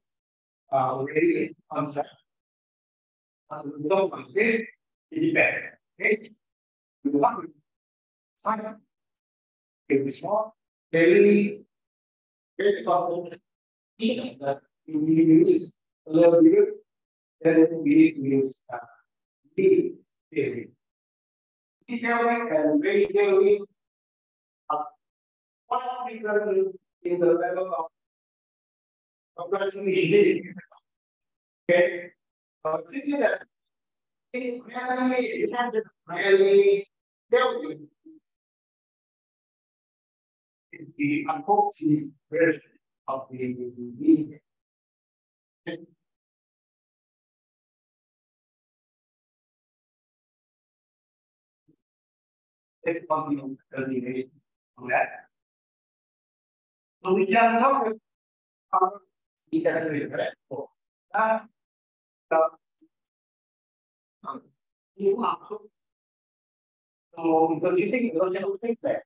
really concept. So this it depends. Okay. You want to sign up, it is small, very possible that you use a little bit, then we use the theory. theory and very theory of what we learn in the level of approximately. Okay, particularly that it has a really theory is the unfortunate version of the meaning. It's possible to on that. So we can talk about the category you also. So because you think those are things that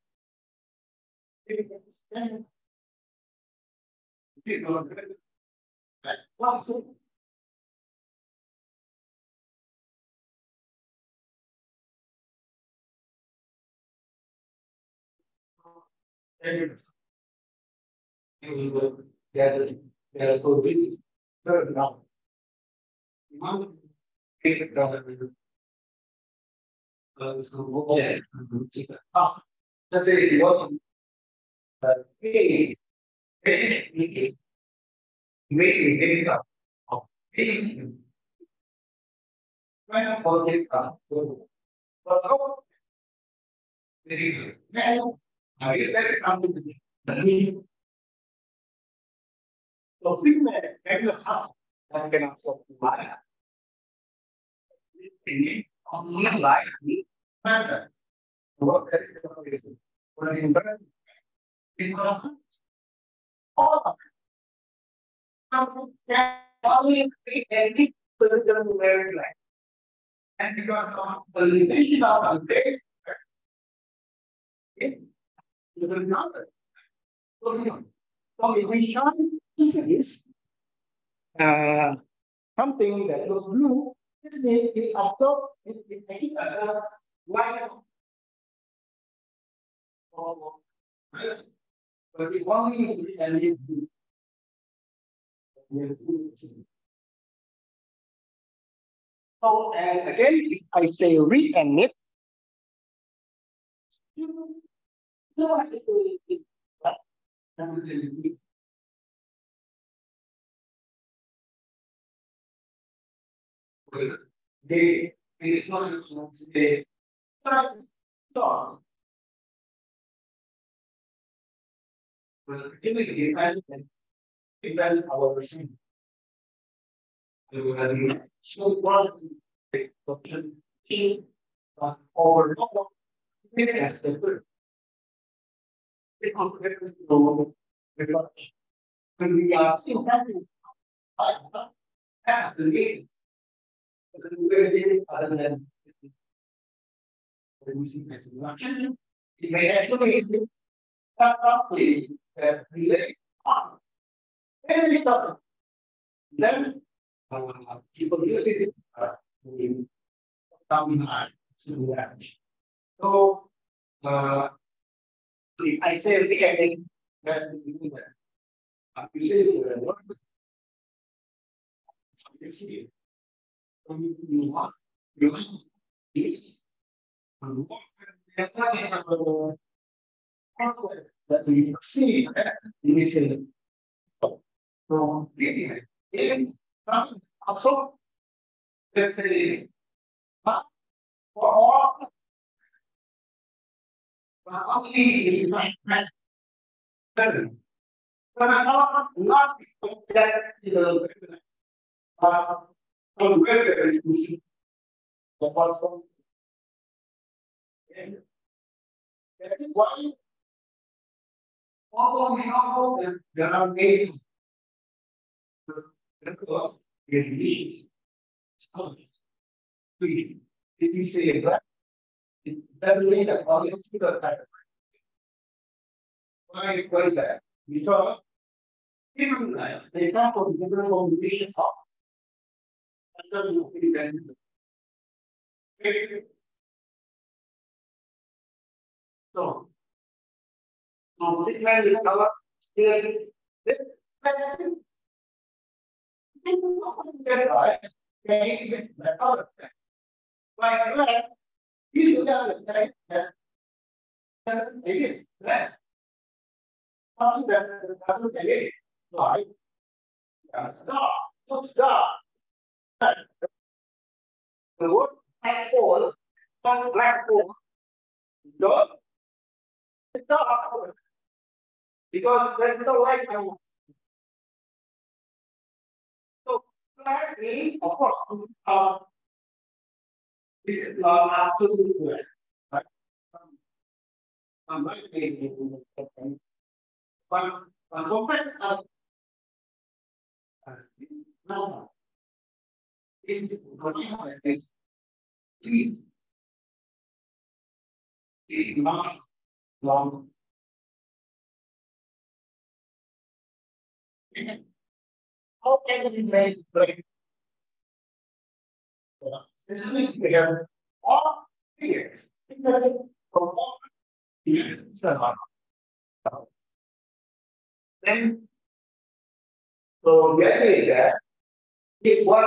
let's say it was make up of when a project comes to but how very good. Now, I get that something to be. So, treatment and the house that can also provide only life matter. What that is what is important because all of them only create any physical very life. And because of the limitation of the base, it will not. So if we shine this something that looks blue, this means it absorbs it takes as light. But if only we can live blue. So and again, if I say read and knit, you know I say it. They it is not they start. Well, typically depends our machine. So one option or as the first. It compares to when we are still having as the game. Other than reducing this reduction, it may actually roughly relate on. Then people use it in some language. So if I say everything, then we do that. You say the word, you see, you want this, that we see initially. So, also, let's say, for all, only but not that on whether you see the person. And that is why although we know that there are many regulations, if you say that, it doesn't mean that all is the type. Why is that? Because even the example of the combination of so this man is our still this These are the things that doesn't take it. Right? Something that doesn't take it. Like, stop. Don't stop. Right? The word black hole, black hole, don't stop. Because that's the light I want. So, black means, of course, this is not absolute good. Right? Might be but compared now, is not long. How can we make break? We have all fears. From all fears. Then, so the idea is that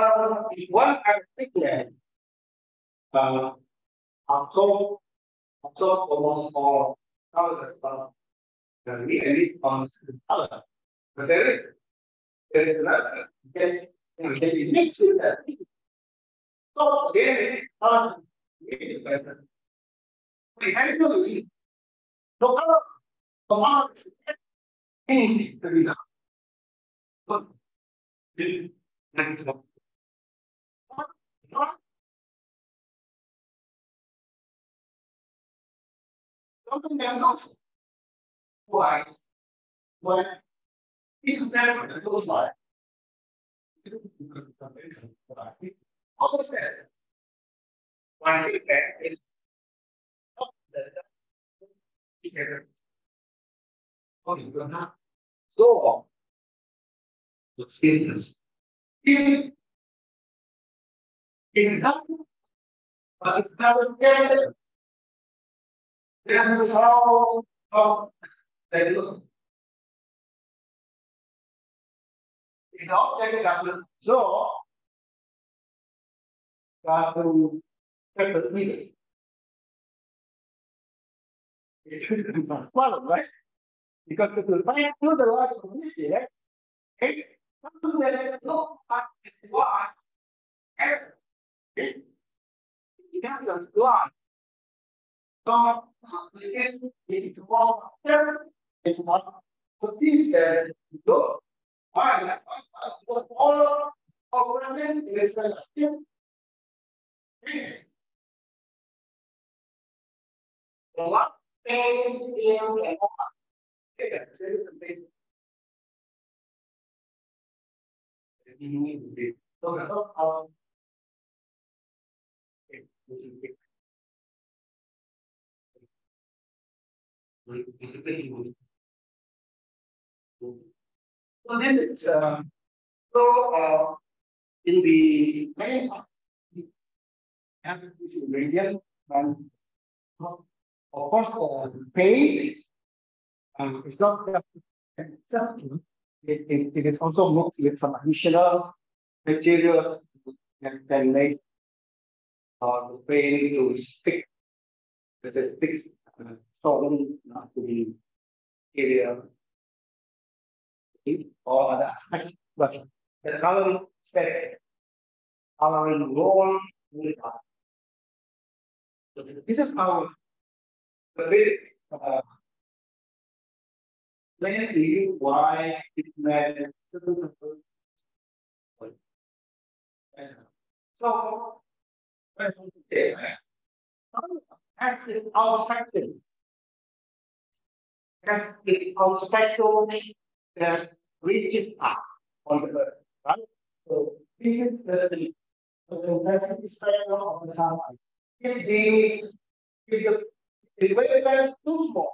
if one articulate absorb almost all color stuff, then we edit on color. But there is another can be mixed with that. So again, it's better. Eventually, the color command change the result. But something that goes why when it's better than goes like almost that one effect is not the together. So let's see this. In that, but it's not together. Then how they look. In object doesn't so doesn't separate. It should be swallowed, right? Because if you find through the logic of this here, okay, something that no is why it can't lie. So it is wrong there is not believe that go. Why was all of them is still the last thing in so this is in the main ingredient and of course paint it's not just it is also mixed with some additional materials that can make the paint to stick. This is stick solid not to be area or other aspects, but the coloring spec, coloring roll, so this is how the basic explain to you why it matters. So, as its perspective, as its perspective that reaches up on the earth, right? So, this is the spectrum of the sunlight. If the wavelength is too small,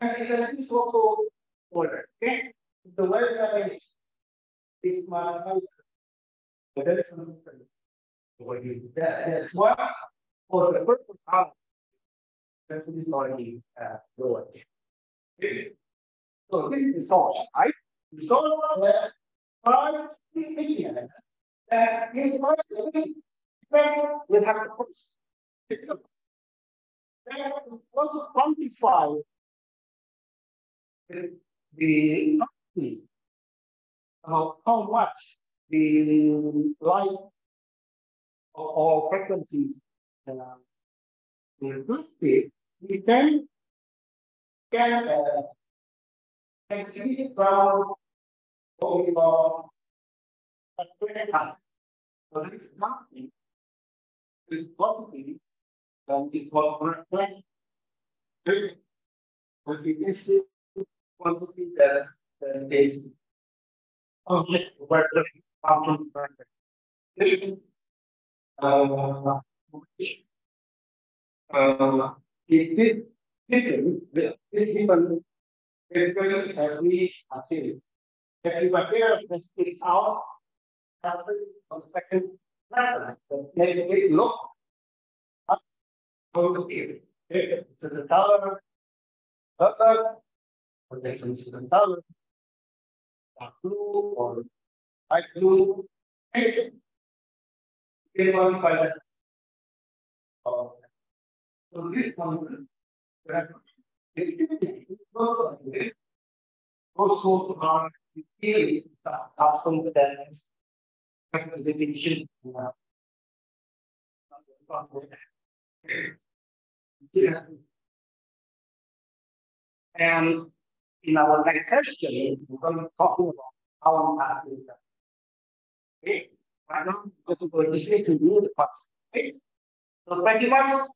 and it is also older. Okay? The wavelength is my but that is something that's why for the first hour, that's already lower. Okay? So this is the source, right? The source that starts thinking that is not living, will have a purpose. And want to quantify the how much the light or frequency inclusive, we can see it from what we call a trend line. So this is nothing. This quantity is what reflects what we can see quantity that is object where the function which it is given, this given basically every achieve. If you compare this it's out after on the second method, then it look up for the period. So the dollar, protection to the dollar, dark blue or light blue, they modify that. So this one, also are really some of the definition. And in our next session, we're going to be talking about how impact is that. Okay, right now, we're just going to do the parts. Okay, so pretty much,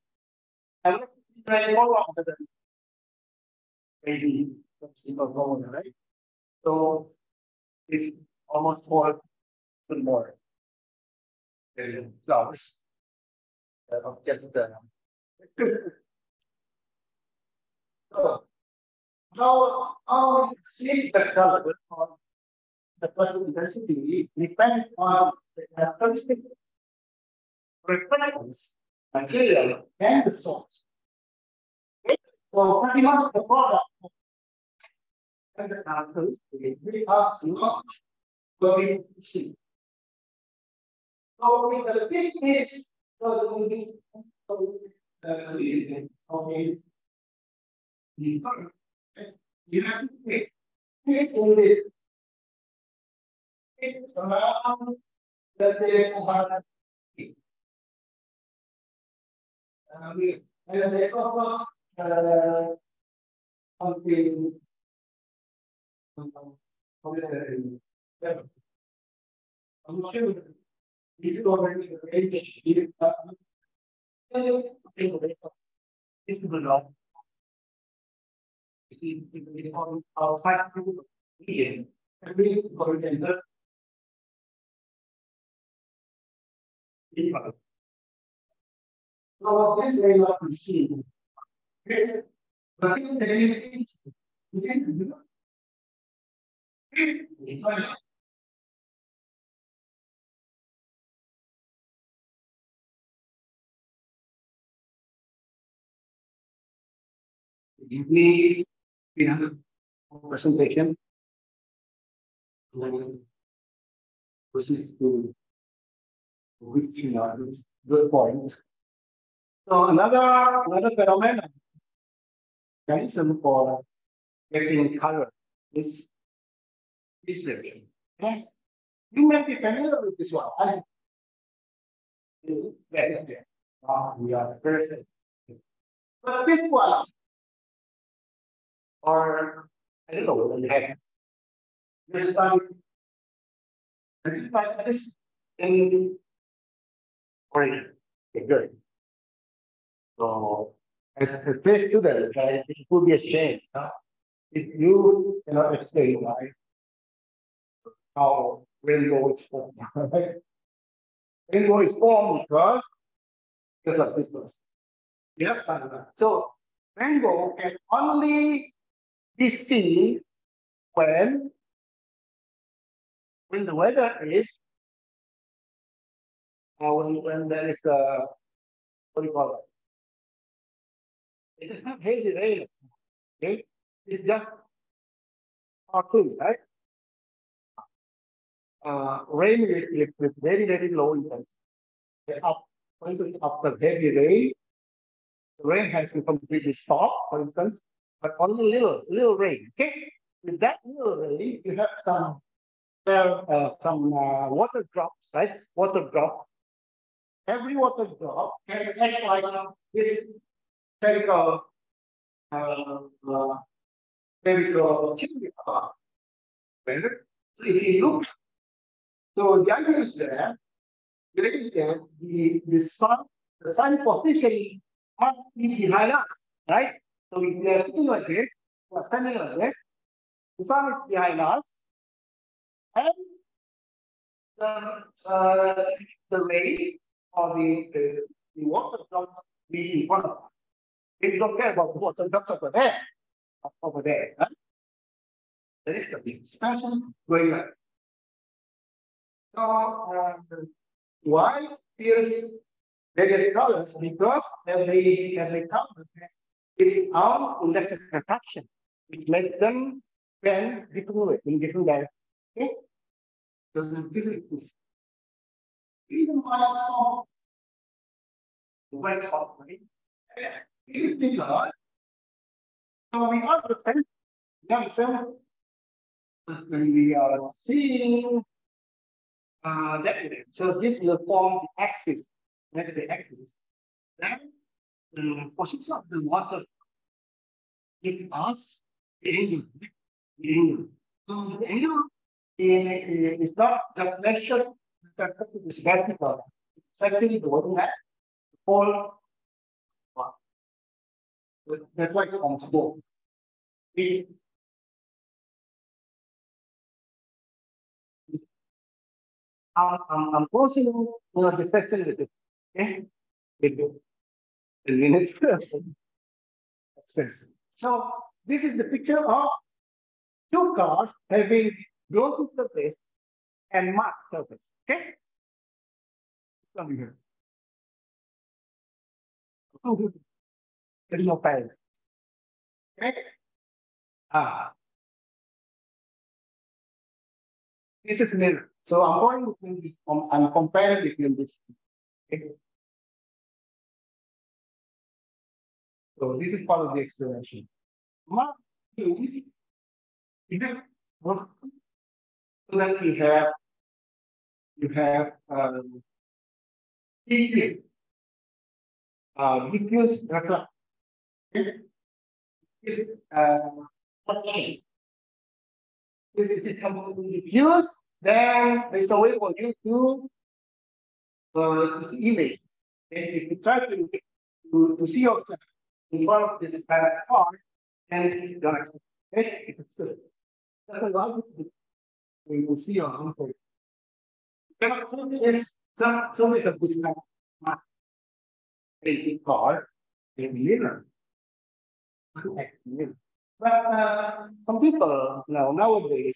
I'm not trying more after the maybe going, right? So it's almost 4 more hours of just the. So now see the color of the plasma intensity depends on the characteristic reflectance material and the source. Okay? So pretty much the product and the characteristic we are not going to see. So with the thickness, okay, you have to take in this. It's around, let's say, 400 feet. And there's also something. I'm not sure if you already arranged it. This is a lot. Outside region, every coordinator. So this may not be seen. But this is the give me presentation. Proceed to which good points. So another phenomenon mechanism for getting color is description. Okay? You may be familiar with this one. We are person. But this one, or I don't know what the heck. There's this in origin. Okay, good. So as a great student, it would be a shame if you cannot explain why how rainbow is formed. Right? Rainbow is formed because of this person. Yeah. So rainbow can only be seen when the weather is when there is what do you call it? It is not heavy rain. Okay, it's just cartoon, right? Rain with very low intensity. For instance, after heavy rain, The rain has to completely stop, for instance, but only little rain. Okay, with that little rain, you have some water drops, right? Water drop. Every water drop can act like this spherical spherical chemical. So if you look, so the idea is that the sun position must be behind us, right? So if we are sitting like this, we are standing like this, the sun is behind us, and the ray or the water drops be in front of us. We don't care about the water drops over there. Huh? There is the expansion going on. So why appears various colors? Because every color has its own index of refraction, which makes them bend differently in different directions. Okay? So this is even white spot, right? It is because so we understand when we are seeing that so this will form the axis, that's the axis. Then the position of the water gives us the angle. The angle. So the angle is not just measured with respect to this vertical. It's actually going at the whole. That's why it comes both. I'm closing the section with it. Okay? With the minutes access. So this is the picture of two cars having glossy surface and matte surface. Okay? Come here. There is no file. Okay? This is mirror. So I'm going between this, I'm comparing between this. Okay? So this is part of the explanation. Matte is so that you have diffuse reflection. Reflection. If it becomes diffuse, then there's a way for you to see image. And if you try to see yourself in front of this part, then you don't expect it. It's good. That's a lot of you see your own face. Some is a good card in mirror. But some people nowadays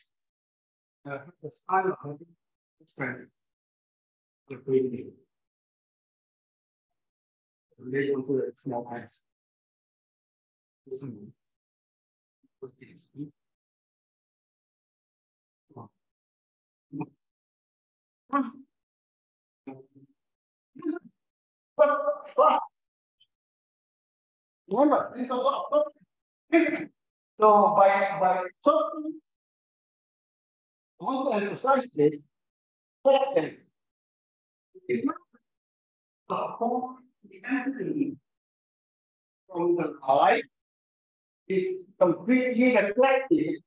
the style of expand the breathing. They go to small eyes. Remember, this is a lot of so by talking, I want to emphasize this. Talking is not the whole the entity from the eye is completely reflected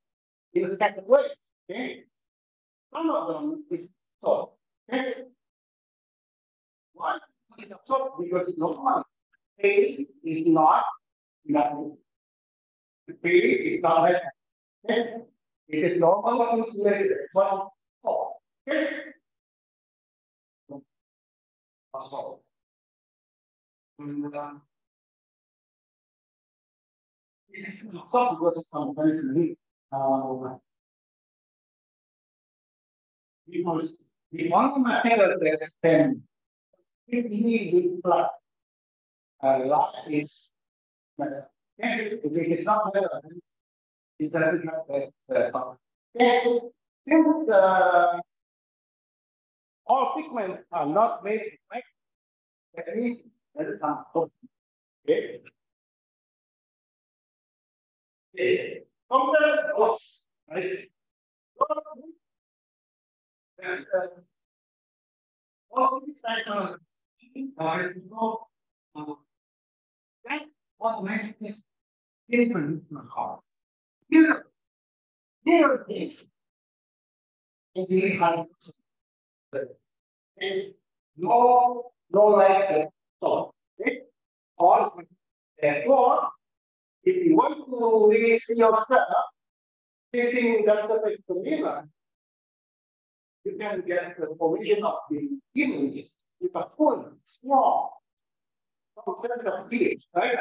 in a second way. Okay? Some of them is thought. Okay? One is absorbed because it's not one. A is not nothing. The is not like that. Okay? It is normal insulated. One thought. Okay? Also. It is not because sometimes because the one material that can really reflect light is if it is not there, it doesn't have that. Since all pigments are not made like that means there is some Okay. Okay. Compare those, right? There's also this type of that what makes it different from how. Here is really high and no like that. So, okay? Or therefore, if you want to really see yourself sitting that surface to mirror, you can get the formation of the image with a full, small, sense of pH, right?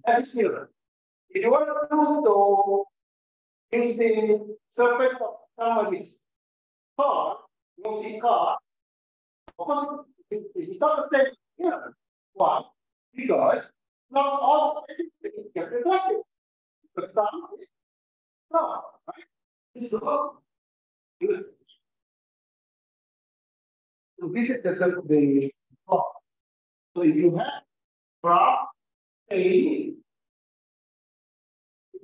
That is mirror. If you want to use the surface of somebody's car, you see car, of course, it's not the same mirror. Why? Because not all the things get reflected. The sun is not, right? It's the whole. To visit the plot. So if you have from A,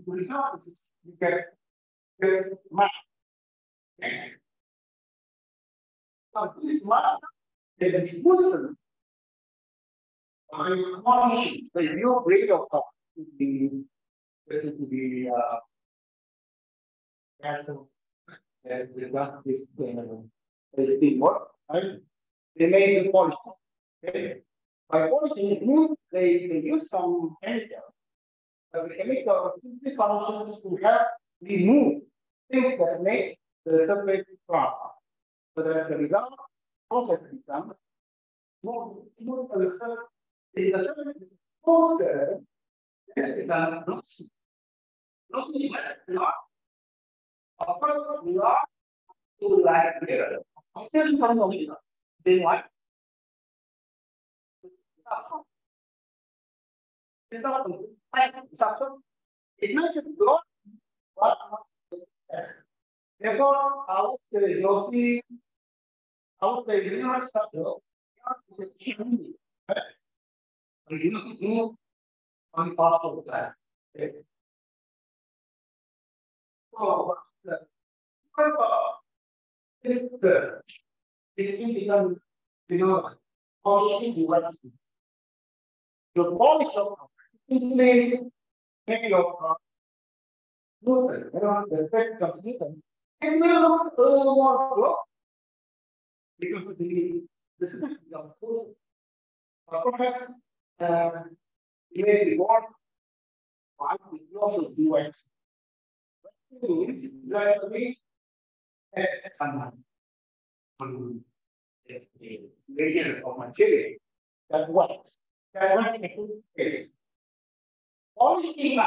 the result is you get the map. So this map, the distribution the new rate of the basically national and we got this teamwork, right? They made the polish. Okay? By polishing it means they use some chemical. But the chemical simply functions to help remove things that make the surface strong. So that the result process becomes more the surface is the surface is smoother and it becomes glossy. Glossy not of course not to like mirror. Still from they like it mentions God, but therefore, I would say Josie, I would say universe structure, is a key, right? You know, on part of that. Okay. So, this can become, polishing device. Your polish of simply make your movement, the effect comes in, and will look more close because the system becomes so perfect. You may be more, but you also do X. Means that we the layer of material that works. That works. All the things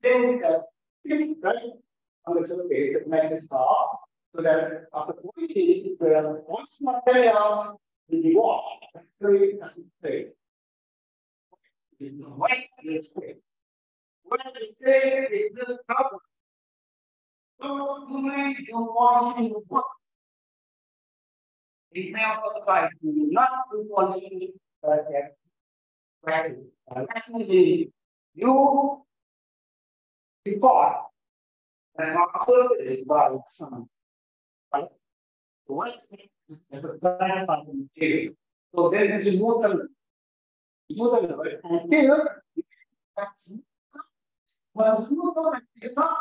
things that right on the surface that makes it soft, so that after polishing, the once material will be washed, very as it stays. It's white and it's straight. When it stays, it will cover. So you may do washing in water. It may also try to not do polishing, but actually, you report and also is by some, right? So what is as a plant of material. So then you move them, right? And here, that's well, smooth them is not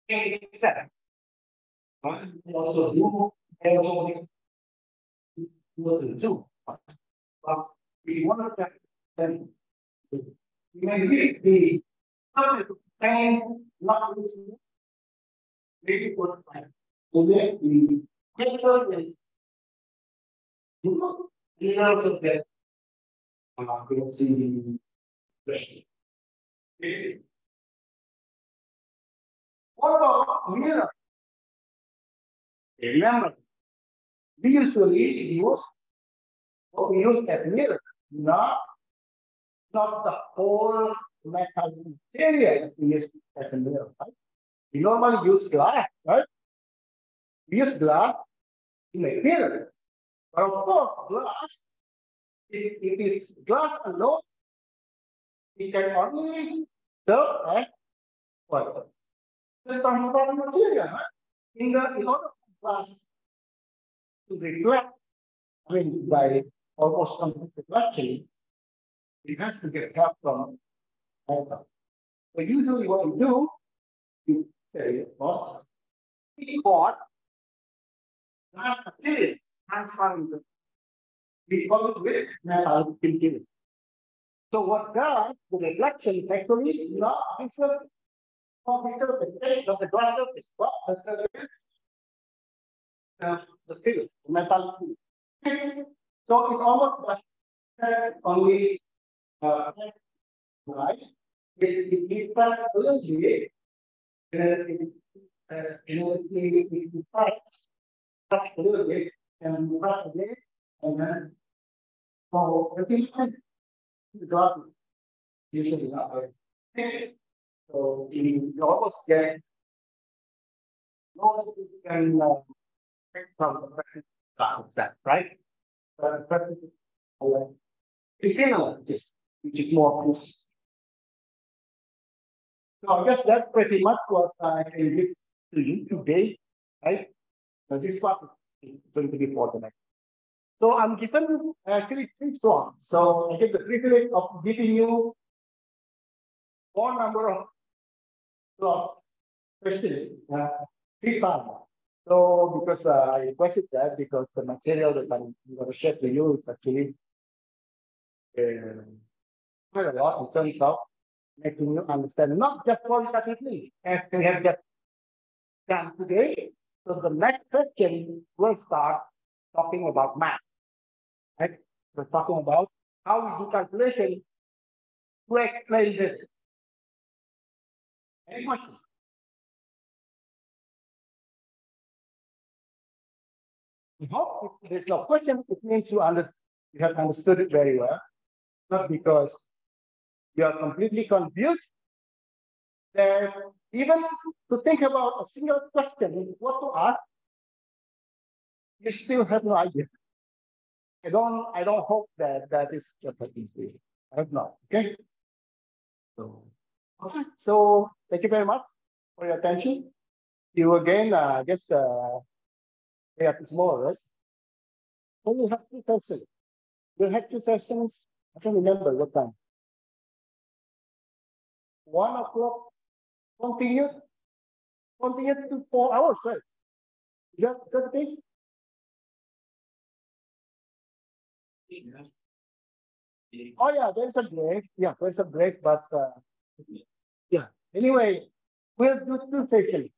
except. Also, you also do. But we want to then you may read the pain not maybe for time. So then the picture is you also get you see the what about mirror? Remember, we usually use what we use as mirror, not the whole metal material that we use as a mirror, right? We normally use glass, right? We use glass to make mirror. But of course, glass If it is glass alone, it can only serve as water. Just transparent material, right? In order for glass to reflect, I mean, by almost complete reflection, it has to get help from water. So usually what we do, you say, well, we got glass material, transparent. We call it with metal material. So what does the reflection is actually not disturb the state of the glass surface, but the film, the metal film. So it's almost like only right. It reflects a little bit. It reflects a little bit and reflects again, and then so the film the glass usually not very. So you almost get no you can from the pressure glass that right? Which is more close. So I guess that's pretty much what I can give to you today, right? So this part is going to be for the next. So I'm given actually 3 slots. So I get the privilege of giving you one number of slots, especially 3 times. So because I requested that because the material that I'm going to share to you is actually quite a lot in terms of making you understand, not just qualitatively, as we have just done today. So the next section will start talking about math. Right? We're talking about how we do calculation to explain this. Any questions? I hope if there's no question, it means you have understood it very well. Not because you are completely confused. Then even to think about a single question, what to ask, you still have no idea. I don't hope that is just that easy. I hope not. Okay. So thank you very much for your attention. See you again. I guess we have tomorrow, right? So we have 2 sessions. We'll have 2 sessions. I can't remember what time. 1 o'clock. Continue to 4 hours, right? Is that the case? Oh yeah, there's a break. Yeah, there's a break, but yeah. Anyway, we'll do 2 sessions.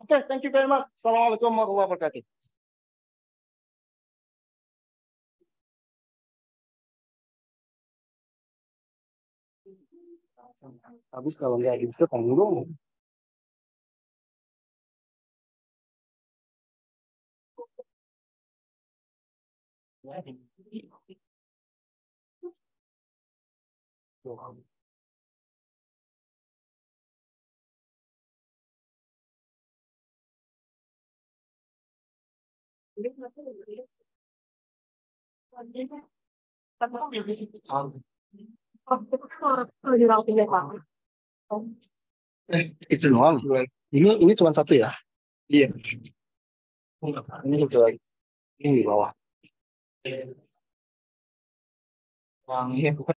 Okay, thank you very much. Assalamualaikum warahmatullahi wabarakatuh. Habis kalau nggak gitu tanggung. Itu doang. Ini cuma 1 ya? Iya. Ini satu lagi. Ini di bawah. Yang ini bukan.